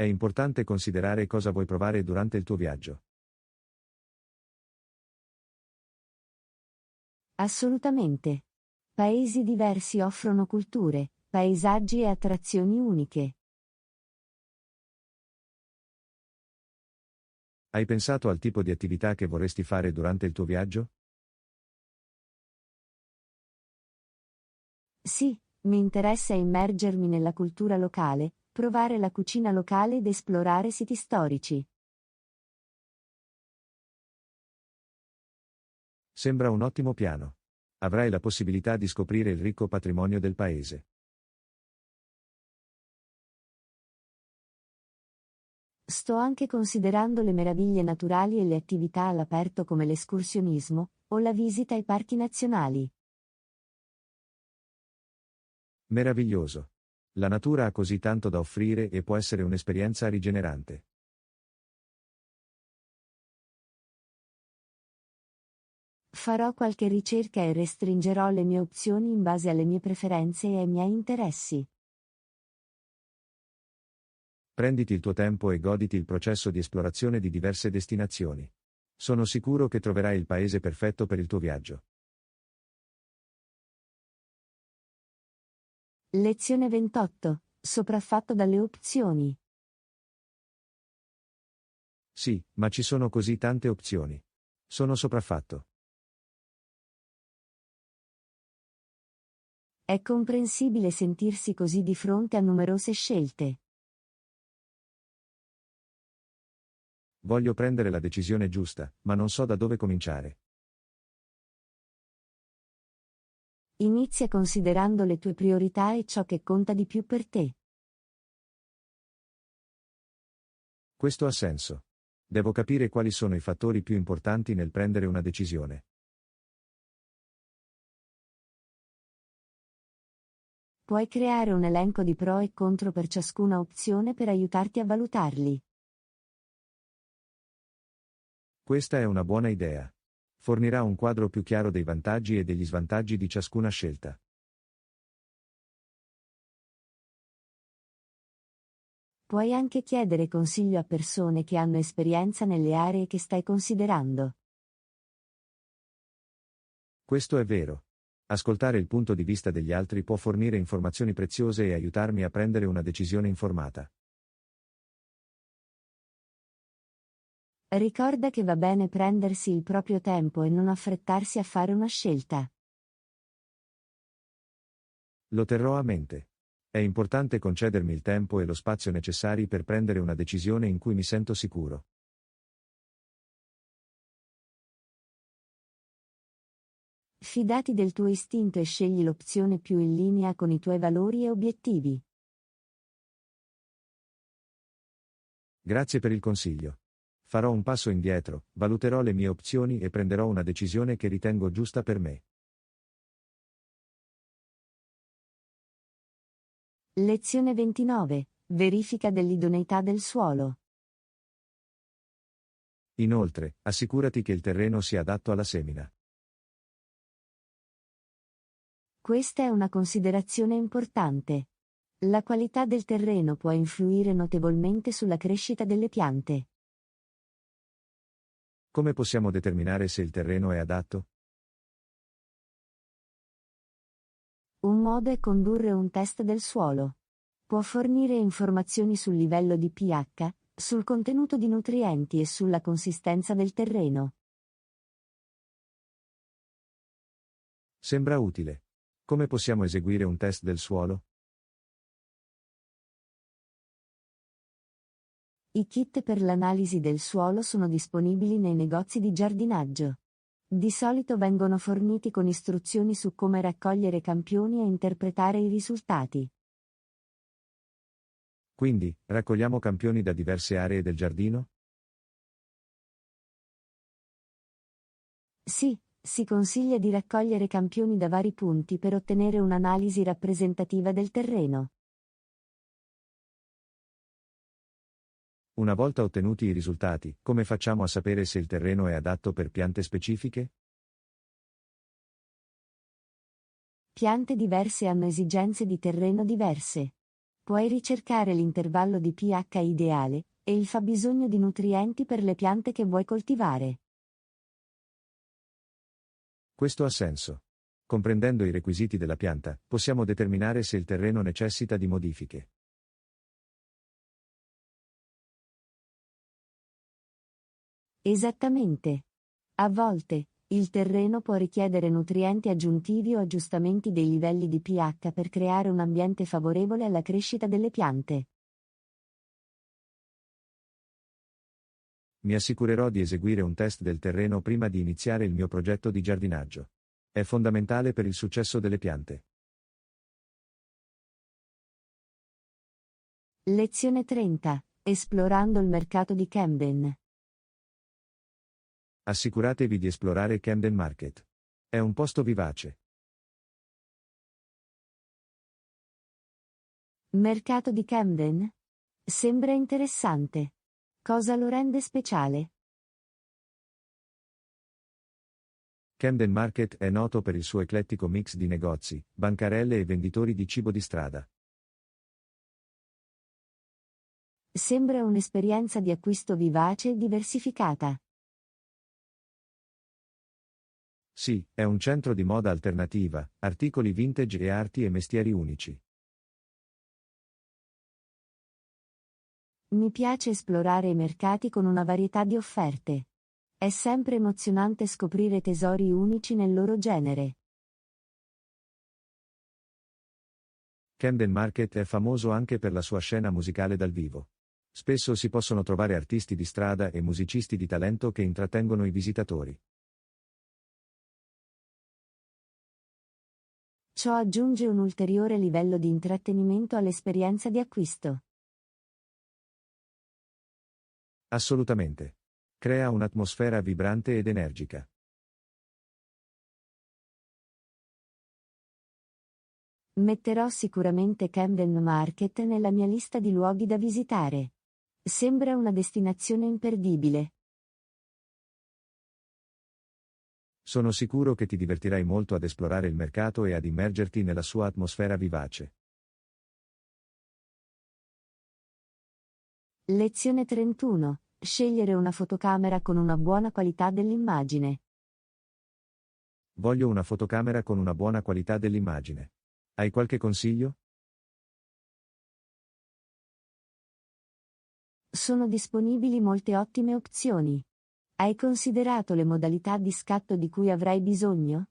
È importante considerare cosa vuoi provare durante il tuo viaggio. Assolutamente. Paesi diversi offrono culture, paesaggi e attrazioni uniche. Hai pensato al tipo di attività che vorresti fare durante il tuo viaggio? Sì, mi interessa immergermi nella cultura locale, provare la cucina locale ed esplorare siti storici. Sembra un ottimo piano. Avrai la possibilità di scoprire il ricco patrimonio del paese. Sto anche considerando le meraviglie naturali e le attività all'aperto come l'escursionismo o la visita ai parchi nazionali. Meraviglioso. La natura ha così tanto da offrire e può essere un'esperienza rigenerante. Farò qualche ricerca e restringerò le mie opzioni in base alle mie preferenze e ai miei interessi. Prenditi il tuo tempo e goditi il processo di esplorazione di diverse destinazioni. Sono sicuro che troverai il paese perfetto per il tuo viaggio. Lezione 28. Sopraffatto dalle opzioni. Sì, ma ci sono così tante opzioni. Sono sopraffatto. È comprensibile sentirsi così di fronte a numerose scelte. Voglio prendere la decisione giusta, ma non so da dove cominciare. Inizia considerando le tue priorità e ciò che conta di più per te. Questo ha senso. Devo capire quali sono i fattori più importanti nel prendere una decisione. Puoi creare un elenco di pro e contro per ciascuna opzione per aiutarti a valutarli. Questa è una buona idea. Fornirà un quadro più chiaro dei vantaggi e degli svantaggi di ciascuna scelta. Puoi anche chiedere consiglio a persone che hanno esperienza nelle aree che stai considerando. Questo è vero. Ascoltare il punto di vista degli altri può fornire informazioni preziose e aiutarmi a prendere una decisione informata. Ricorda che va bene prendersi il proprio tempo e non affrettarsi a fare una scelta. Lo terrò a mente. È importante concedermi il tempo e lo spazio necessari per prendere una decisione in cui mi sento sicuro. Fidati del tuo istinto e scegli l'opzione più in linea con i tuoi valori e obiettivi. Grazie per il consiglio. Farò un passo indietro, valuterò le mie opzioni e prenderò una decisione che ritengo giusta per me. Lezione 29. Verifica dell'idoneità del suolo. Inoltre, assicurati che il terreno sia adatto alla semina. Questa è una considerazione importante. La qualità del terreno può influire notevolmente sulla crescita delle piante. Come possiamo determinare se il terreno è adatto? Un modo è condurre un test del suolo. Può fornire informazioni sul livello di pH, sul contenuto di nutrienti e sulla consistenza del terreno. Sembra utile. Come possiamo eseguire un test del suolo? I kit per l'analisi del suolo sono disponibili nei negozi di giardinaggio. Di solito vengono forniti con istruzioni su come raccogliere campioni e interpretare i risultati. Quindi, raccogliamo campioni da diverse aree del giardino? Sì, si consiglia di raccogliere campioni da vari punti per ottenere un'analisi rappresentativa del terreno. Una volta ottenuti i risultati, come facciamo a sapere se il terreno è adatto per piante specifiche? Piante diverse hanno esigenze di terreno diverse. Puoi ricercare l'intervallo di pH ideale e il fabbisogno di nutrienti per le piante che vuoi coltivare. Questo ha senso. Comprendendo i requisiti della pianta, possiamo determinare se il terreno necessita di modifiche. Esattamente. A volte, il terreno può richiedere nutrienti aggiuntivi o aggiustamenti dei livelli di pH per creare un ambiente favorevole alla crescita delle piante. Mi assicurerò di eseguire un test del terreno prima di iniziare il mio progetto di giardinaggio. È fondamentale per il successo delle piante. Lezione 30. Esplorando il mercato di Camden. Assicuratevi di esplorare Camden Market. È un posto vivace. Mercato di Camden? Sembra interessante. Cosa lo rende speciale? Camden Market è noto per il suo eclettico mix di negozi, bancarelle e venditori di cibo di strada. Sembra un'esperienza di acquisto vivace e diversificata. Sì, è un centro di moda alternativa, articoli vintage e arti e mestieri unici. Mi piace esplorare i mercati con una varietà di offerte. È sempre emozionante scoprire tesori unici nel loro genere. Camden Market è famoso anche per la sua scena musicale dal vivo. Spesso si possono trovare artisti di strada e musicisti di talento che intrattengono i visitatori. Ciò aggiunge un ulteriore livello di intrattenimento all'esperienza di acquisto. Assolutamente. Crea un'atmosfera vibrante ed energica. Metterò sicuramente Camden Market nella mia lista di luoghi da visitare. Sembra una destinazione imperdibile. Sono sicuro che ti divertirai molto ad esplorare il mercato e ad immergerti nella sua atmosfera vivace. Lezione 31. Scegliere una fotocamera con una buona qualità dell'immagine. Voglio una fotocamera con una buona qualità dell'immagine. Hai qualche consiglio? Sono disponibili molte ottime opzioni. Hai considerato le modalità di scatto di cui avrai bisogno?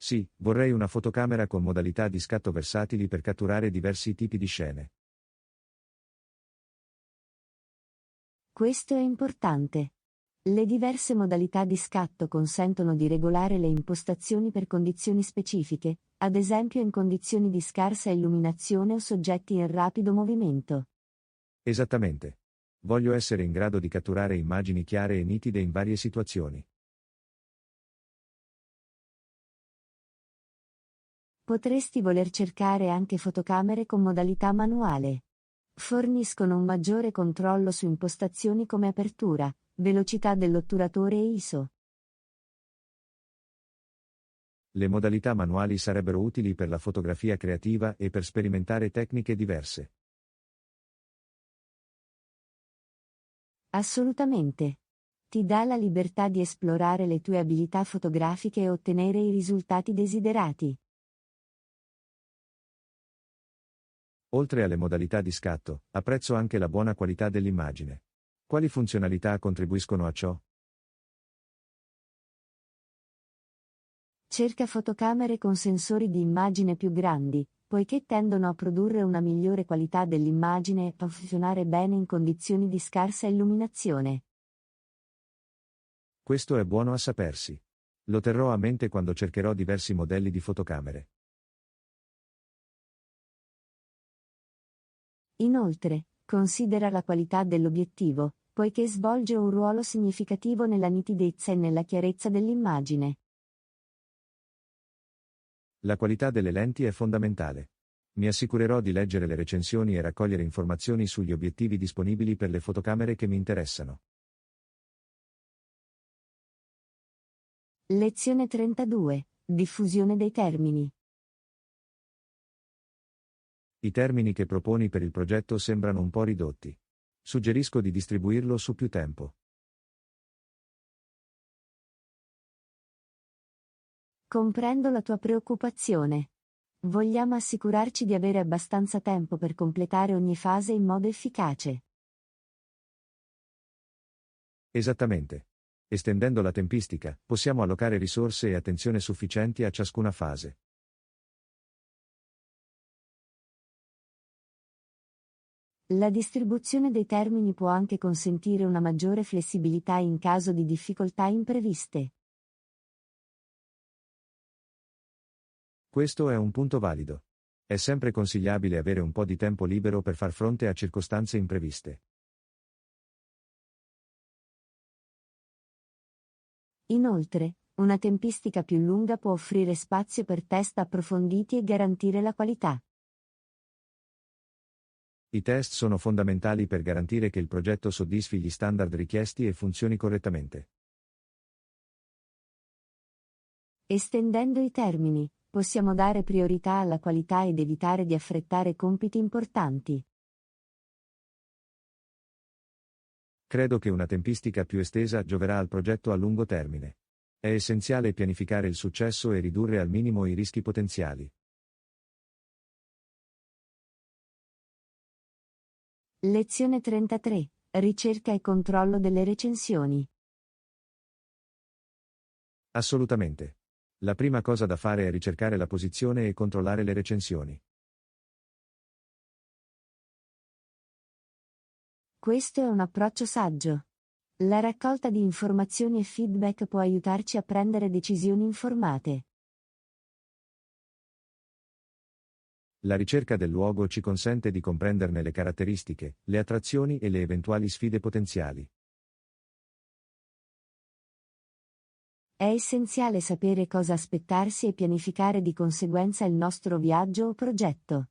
Sì, vorrei una fotocamera con modalità di scatto versatili per catturare diversi tipi di scene. Questo è importante. Le diverse modalità di scatto consentono di regolare le impostazioni per condizioni specifiche, ad esempio in condizioni di scarsa illuminazione o soggetti in rapido movimento. Esattamente. Voglio essere in grado di catturare immagini chiare e nitide in varie situazioni. Potresti voler cercare anche fotocamere con modalità manuale. Forniscono un maggiore controllo su impostazioni come apertura, velocità dell'otturatore e ISO. Le modalità manuali sarebbero utili per la fotografia creativa e per sperimentare tecniche diverse. Assolutamente. Ti dà la libertà di esplorare le tue abilità fotografiche e ottenere i risultati desiderati. Oltre alle modalità di scatto, apprezzo anche la buona qualità dell'immagine. Quali funzionalità contribuiscono a ciò? Cerca fotocamere con sensori di immagine più grandi, poiché tendono a produrre una migliore qualità dell'immagine e a funzionare bene in condizioni di scarsa illuminazione. Questo è buono a sapersi. Lo terrò a mente quando cercherò diversi modelli di fotocamere. Inoltre, considera la qualità dell'obiettivo, poiché svolge un ruolo significativo nella nitidezza e nella chiarezza dell'immagine. La qualità delle lenti è fondamentale. Mi assicurerò di leggere le recensioni e raccogliere informazioni sugli obiettivi disponibili per le fotocamere che mi interessano. Lezione 32. Diffusione dei termini. I termini che proponi per il progetto sembrano un po' ridotti. Suggerisco di distribuirlo su più tempo. Comprendo la tua preoccupazione. Vogliamo assicurarci di avere abbastanza tempo per completare ogni fase in modo efficace. Esattamente. Estendendo la tempistica, possiamo allocare risorse e attenzione sufficienti a ciascuna fase. La distribuzione dei termini può anche consentire una maggiore flessibilità in caso di difficoltà impreviste. Questo è un punto valido. È sempre consigliabile avere un po' di tempo libero per far fronte a circostanze impreviste. Inoltre, una tempistica più lunga può offrire spazio per test approfonditi e garantire la qualità. I test sono fondamentali per garantire che il progetto soddisfi gli standard richiesti e funzioni correttamente. Estendendo i termini, possiamo dare priorità alla qualità ed evitare di affrettare compiti importanti. Credo che una tempistica più estesa gioverà al progetto a lungo termine. È essenziale pianificare il successo e ridurre al minimo i rischi potenziali. Lezione 33. Ricerca e controllo delle recensioni. Assolutamente. La prima cosa da fare è ricercare la posizione e controllare le recensioni. Questo è un approccio saggio. La raccolta di informazioni e feedback può aiutarci a prendere decisioni informate. La ricerca del luogo ci consente di comprenderne le caratteristiche, le attrazioni e le eventuali sfide potenziali. È essenziale sapere cosa aspettarsi e pianificare di conseguenza il nostro viaggio o progetto.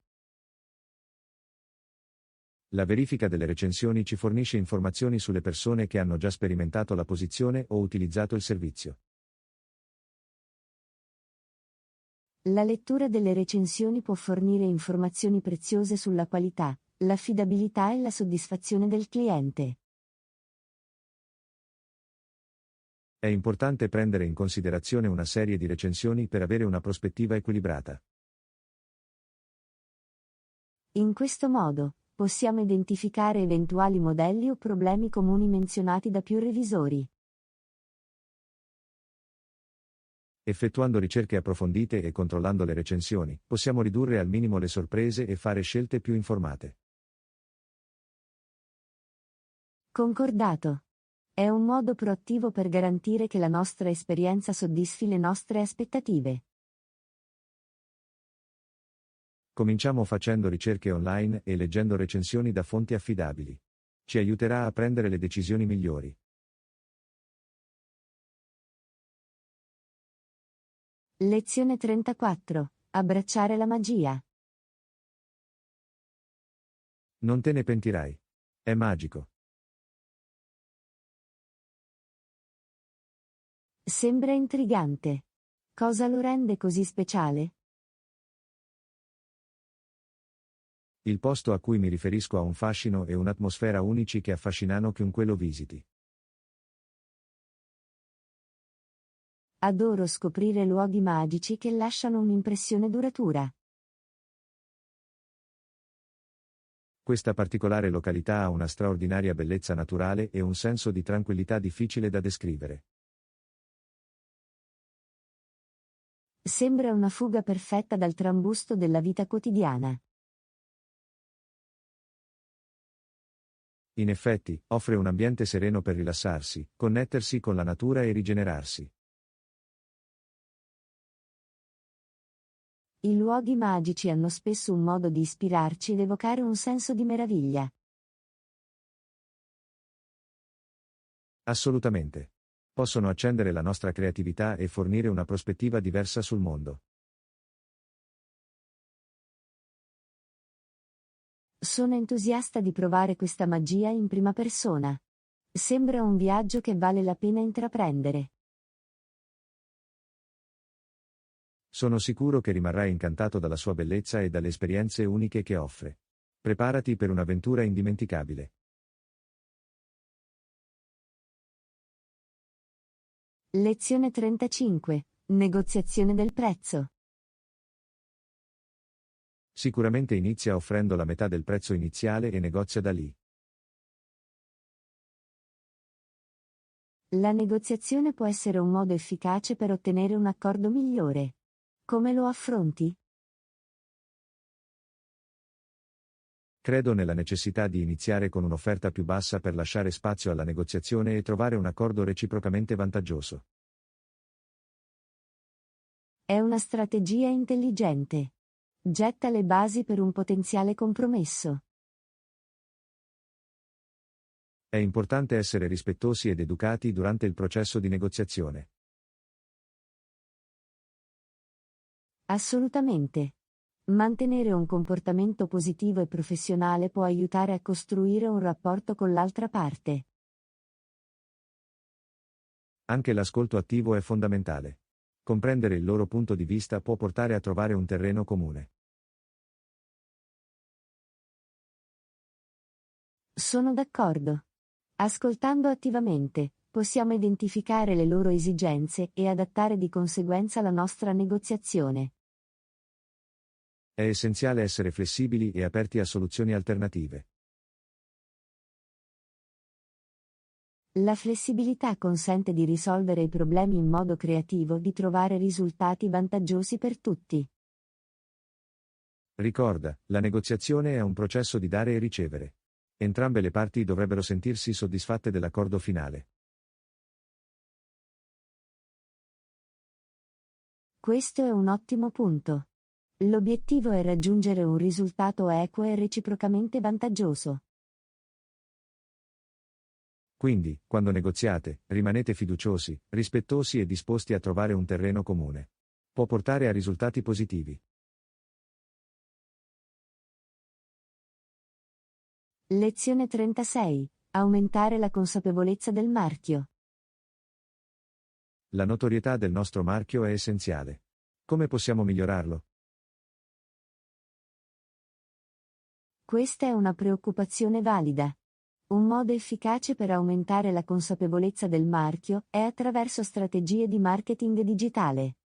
La verifica delle recensioni ci fornisce informazioni sulle persone che hanno già sperimentato la posizione o utilizzato il servizio. La lettura delle recensioni può fornire informazioni preziose sulla qualità, l'affidabilità e la soddisfazione del cliente. È importante prendere in considerazione una serie di recensioni per avere una prospettiva equilibrata. In questo modo, possiamo identificare eventuali modelli o problemi comuni menzionati da più revisori. Effettuando ricerche approfondite e controllando le recensioni, possiamo ridurre al minimo le sorprese e fare scelte più informate. Concordato. È un modo proattivo per garantire che la nostra esperienza soddisfi le nostre aspettative. Cominciamo facendo ricerche online e leggendo recensioni da fonti affidabili. Ci aiuterà a prendere le decisioni migliori. Lezione 34. Abbracciare la magia. Non te ne pentirai. È magico. Sembra intrigante. Cosa lo rende così speciale? Il posto a cui mi riferisco ha un fascino e un'atmosfera unici che affascinano chiunque lo visiti. Adoro scoprire luoghi magici che lasciano un'impressione duratura. Questa particolare località ha una straordinaria bellezza naturale e un senso di tranquillità difficile da descrivere. Sembra una fuga perfetta dal trambusto della vita quotidiana. In effetti, offre un ambiente sereno per rilassarsi, connettersi con la natura e rigenerarsi. I luoghi magici hanno spesso un modo di ispirarci ed evocare un senso di meraviglia. Assolutamente. Possono accendere la nostra creatività e fornire una prospettiva diversa sul mondo. Sono entusiasta di provare questa magia in prima persona. Sembra un viaggio che vale la pena intraprendere. Sono sicuro che rimarrai incantato dalla sua bellezza e dalle esperienze uniche che offre. Preparati per un'avventura indimenticabile. Lezione 35. Negoziazione del prezzo. Sicuramente inizia offrendo la metà del prezzo iniziale e negozia da lì. La negoziazione può essere un modo efficace per ottenere un accordo migliore. Come lo affronti? Credo nella necessità di iniziare con un'offerta più bassa per lasciare spazio alla negoziazione e trovare un accordo reciprocamente vantaggioso. È una strategia intelligente. Getta le basi per un potenziale compromesso. È importante essere rispettosi ed educati durante il processo di negoziazione. Assolutamente. Mantenere un comportamento positivo e professionale può aiutare a costruire un rapporto con l'altra parte. Anche l'ascolto attivo è fondamentale. Comprendere il loro punto di vista può portare a trovare un terreno comune. Sono d'accordo. Ascoltando attivamente, possiamo identificare le loro esigenze e adattare di conseguenza la nostra negoziazione. È essenziale essere flessibili e aperti a soluzioni alternative. La flessibilità consente di risolvere i problemi in modo creativo, di trovare risultati vantaggiosi per tutti. Ricorda, la negoziazione è un processo di dare e ricevere. Entrambe le parti dovrebbero sentirsi soddisfatte dell'accordo finale. Questo è un ottimo punto. L'obiettivo è raggiungere un risultato equo e reciprocamente vantaggioso. Quindi, quando negoziate, rimanete fiduciosi, rispettosi e disposti a trovare un terreno comune. Può portare a risultati positivi. Lezione 36. Aumentare la consapevolezza del marchio. La notorietà del nostro marchio è essenziale. Come possiamo migliorarlo? Questa è una preoccupazione valida. Un modo efficace per aumentare la consapevolezza del marchio è attraverso strategie di marketing digitale.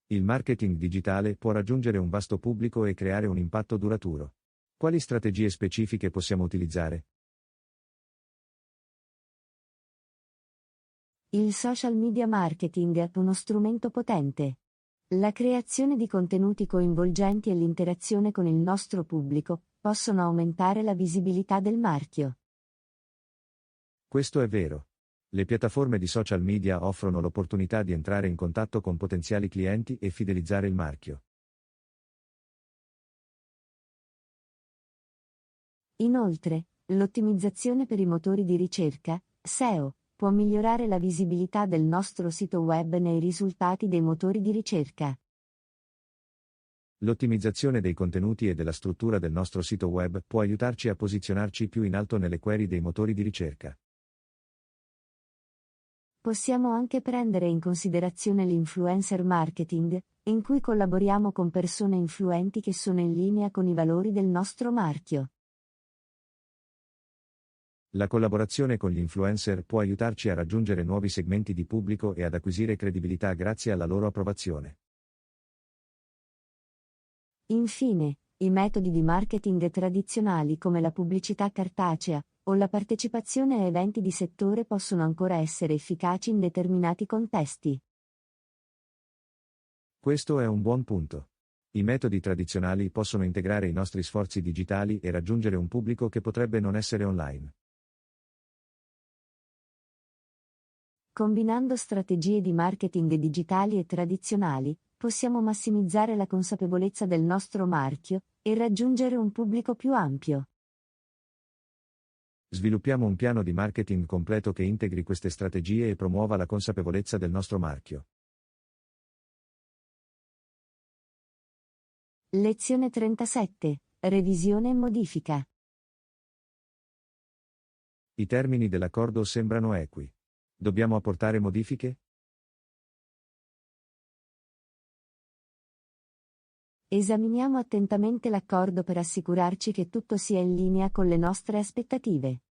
Il marketing digitale può raggiungere un vasto pubblico e creare un impatto duraturo. Quali strategie specifiche possiamo utilizzare? Il social media marketing è uno strumento potente. La creazione di contenuti coinvolgenti e l'interazione con il nostro pubblico possono aumentare la visibilità del marchio. Questo è vero. Le piattaforme di social media offrono l'opportunità di entrare in contatto con potenziali clienti e fidelizzare il marchio. Inoltre, l'ottimizzazione per i motori di ricerca, SEO, può migliorare la visibilità del nostro sito web nei risultati dei motori di ricerca. L'ottimizzazione dei contenuti e della struttura del nostro sito web può aiutarci a posizionarci più in alto nelle query dei motori di ricerca. Possiamo anche prendere in considerazione l'influencer marketing, in cui collaboriamo con persone influenti che sono in linea con i valori del nostro marchio. La collaborazione con gli influencer può aiutarci a raggiungere nuovi segmenti di pubblico e ad acquisire credibilità grazie alla loro approvazione. Infine, i metodi di marketing tradizionali come la pubblicità cartacea o la partecipazione a eventi di settore possono ancora essere efficaci in determinati contesti. Questo è un buon punto. I metodi tradizionali possono integrare i nostri sforzi digitali e raggiungere un pubblico che potrebbe non essere online. Combinando strategie di marketing digitali e tradizionali, possiamo massimizzare la consapevolezza del nostro marchio e raggiungere un pubblico più ampio. Sviluppiamo un piano di marketing completo che integri queste strategie e promuova la consapevolezza del nostro marchio. Lezione 37. Revisione e modifica. I termini dell'accordo sembrano equi. Dobbiamo apportare modifiche? Esaminiamo attentamente l'accordo per assicurarci che tutto sia in linea con le nostre aspettative.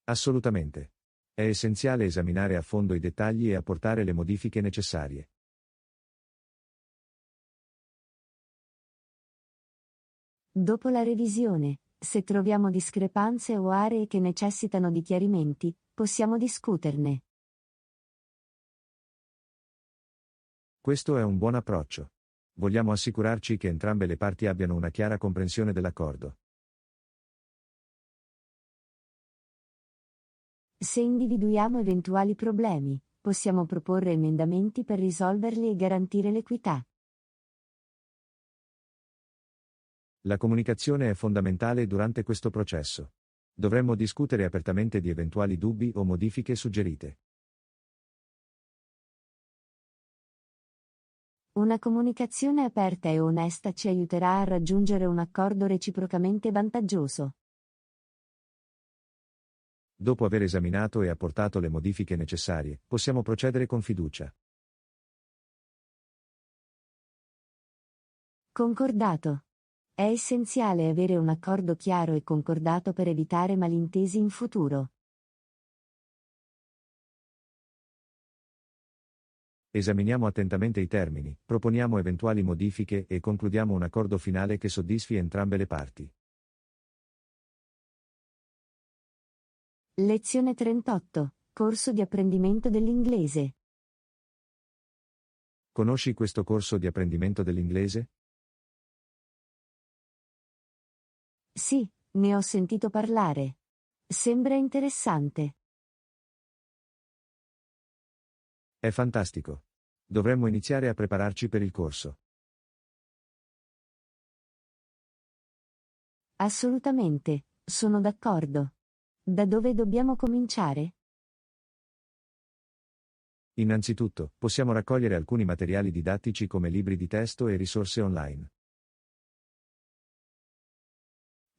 Assolutamente. È essenziale esaminare a fondo i dettagli e apportare le modifiche necessarie. Dopo la revisione, se troviamo discrepanze o aree che necessitano di chiarimenti, possiamo discuterne. Questo è un buon approccio. Vogliamo assicurarci che entrambe le parti abbiano una chiara comprensione dell'accordo. Se individuiamo eventuali problemi, possiamo proporre emendamenti per risolverli e garantire l'equità. La comunicazione è fondamentale durante questo processo. Dovremmo discutere apertamente di eventuali dubbi o modifiche suggerite. Una comunicazione aperta e onesta ci aiuterà a raggiungere un accordo reciprocamente vantaggioso. Dopo aver esaminato e apportato le modifiche necessarie, possiamo procedere con fiducia. Concordato. È essenziale avere un accordo chiaro e concordato per evitare malintesi in futuro. Esaminiamo attentamente i termini, proponiamo eventuali modifiche e concludiamo un accordo finale che soddisfi entrambe le parti. Lezione 38. Corso di apprendimento dell'inglese. Conosci questo corso di apprendimento dell'inglese? Sì, ne ho sentito parlare. Sembra interessante. È fantastico. Dovremmo iniziare a prepararci per il corso. Assolutamente, sono d'accordo. Da dove dobbiamo cominciare? Innanzitutto, possiamo raccogliere alcuni materiali didattici come libri di testo e risorse online.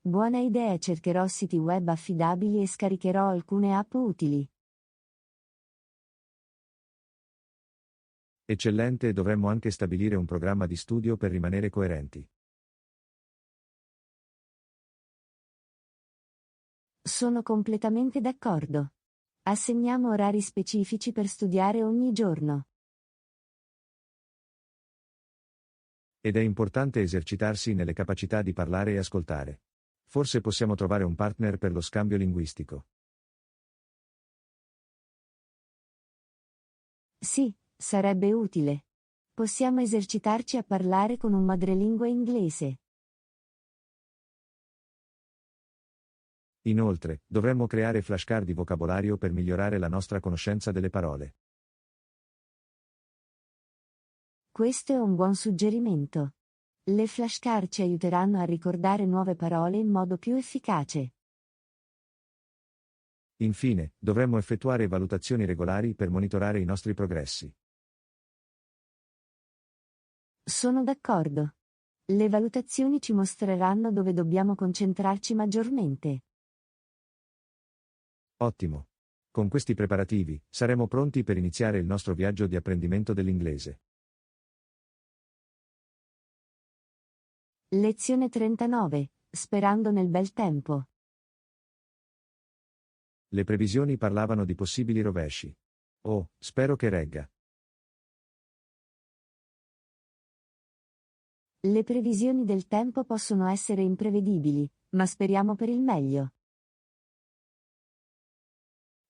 Buona idea, cercherò siti web affidabili e scaricherò alcune app utili. Eccellente, dovremmo anche stabilire un programma di studio per rimanere coerenti. Sono completamente d'accordo. Assegniamo orari specifici per studiare ogni giorno. Ed è importante esercitarsi nelle capacità di parlare e ascoltare. Forse possiamo trovare un partner per lo scambio linguistico. Sì, sarebbe utile. Possiamo esercitarci a parlare con un madrelingua inglese. Inoltre, dovremmo creare flashcard di vocabolario per migliorare la nostra conoscenza delle parole. Questo è un buon suggerimento. Le flashcard ci aiuteranno a ricordare nuove parole in modo più efficace. Infine, dovremmo effettuare valutazioni regolari per monitorare i nostri progressi. Sono d'accordo. Le valutazioni ci mostreranno dove dobbiamo concentrarci maggiormente. Ottimo. Con questi preparativi, saremo pronti per iniziare il nostro viaggio di apprendimento dell'inglese. Lezione 39. Sperando nel bel tempo. Le previsioni parlavano di possibili rovesci. Oh, spero che regga. Le previsioni del tempo possono essere imprevedibili, ma speriamo per il meglio.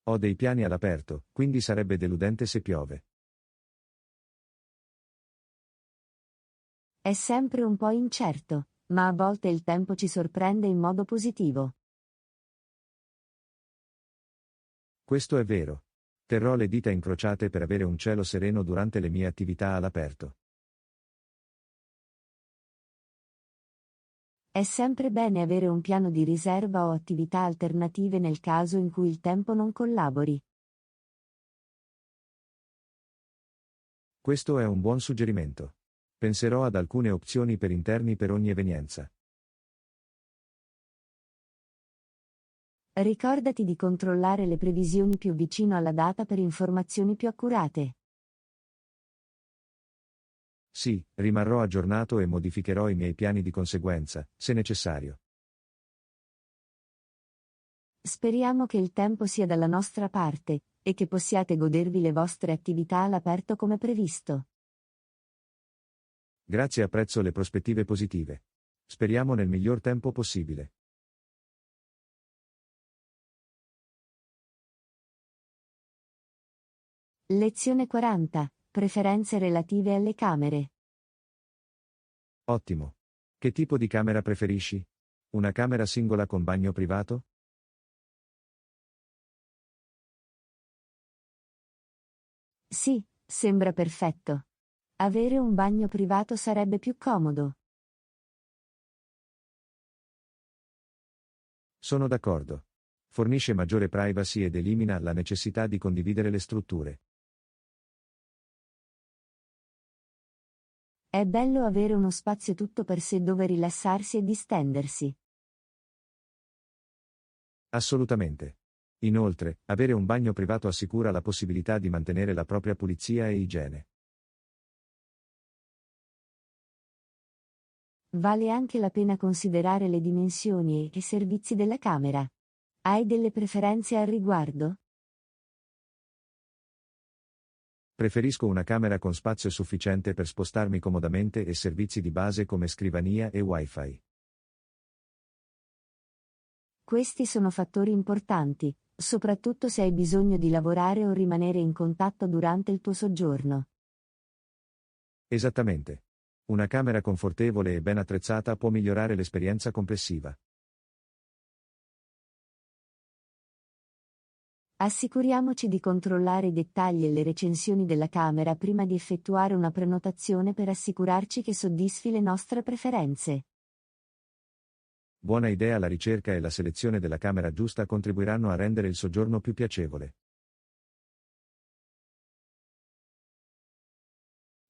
Ho dei piani all'aperto, quindi sarebbe deludente se piove. È sempre un po' incerto, ma a volte il tempo ci sorprende in modo positivo. Questo è vero. Terrò le dita incrociate per avere un cielo sereno durante le mie attività all'aperto. È sempre bene avere un piano di riserva o attività alternative nel caso in cui il tempo non collabori. Questo è un buon suggerimento. Penserò ad alcune opzioni per interni per ogni evenienza. Ricordati di controllare le previsioni più vicino alla data per informazioni più accurate. Sì, rimarrò aggiornato e modificherò i miei piani di conseguenza, se necessario. Speriamo che il tempo sia dalla nostra parte, e che possiate godervi le vostre attività all'aperto come previsto. Grazie, apprezzo le prospettive positive. Speriamo nel miglior tempo possibile. Lezione 40. Preferenze relative alle camere. Ottimo. Che tipo di camera preferisci? Una camera singola con bagno privato? Sì, sembra perfetto. Avere un bagno privato sarebbe più comodo. Sono d'accordo. Fornisce maggiore privacy ed elimina la necessità di condividere le strutture. È bello avere uno spazio tutto per sé dove rilassarsi e distendersi. Assolutamente. Inoltre, avere un bagno privato assicura la possibilità di mantenere la propria pulizia e igiene. Vale anche la pena considerare le dimensioni e i servizi della camera. Hai delle preferenze al riguardo? Preferisco una camera con spazio sufficiente per spostarmi comodamente e servizi di base come scrivania e Wi-Fi. Questi sono fattori importanti, soprattutto se hai bisogno di lavorare o rimanere in contatto durante il tuo soggiorno. Esattamente. Una camera confortevole e ben attrezzata può migliorare l'esperienza complessiva. Assicuriamoci di controllare i dettagli e le recensioni della camera prima di effettuare una prenotazione per assicurarci che soddisfi le nostre preferenze. Buona idea, la ricerca e la selezione della camera giusta contribuiranno a rendere il soggiorno più piacevole.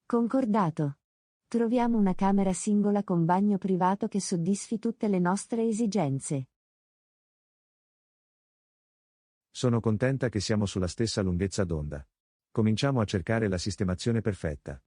Concordato. Troviamo una camera singola con bagno privato che soddisfi tutte le nostre esigenze. Sono contenta che siamo sulla stessa lunghezza d'onda. Cominciamo a cercare la sistemazione perfetta.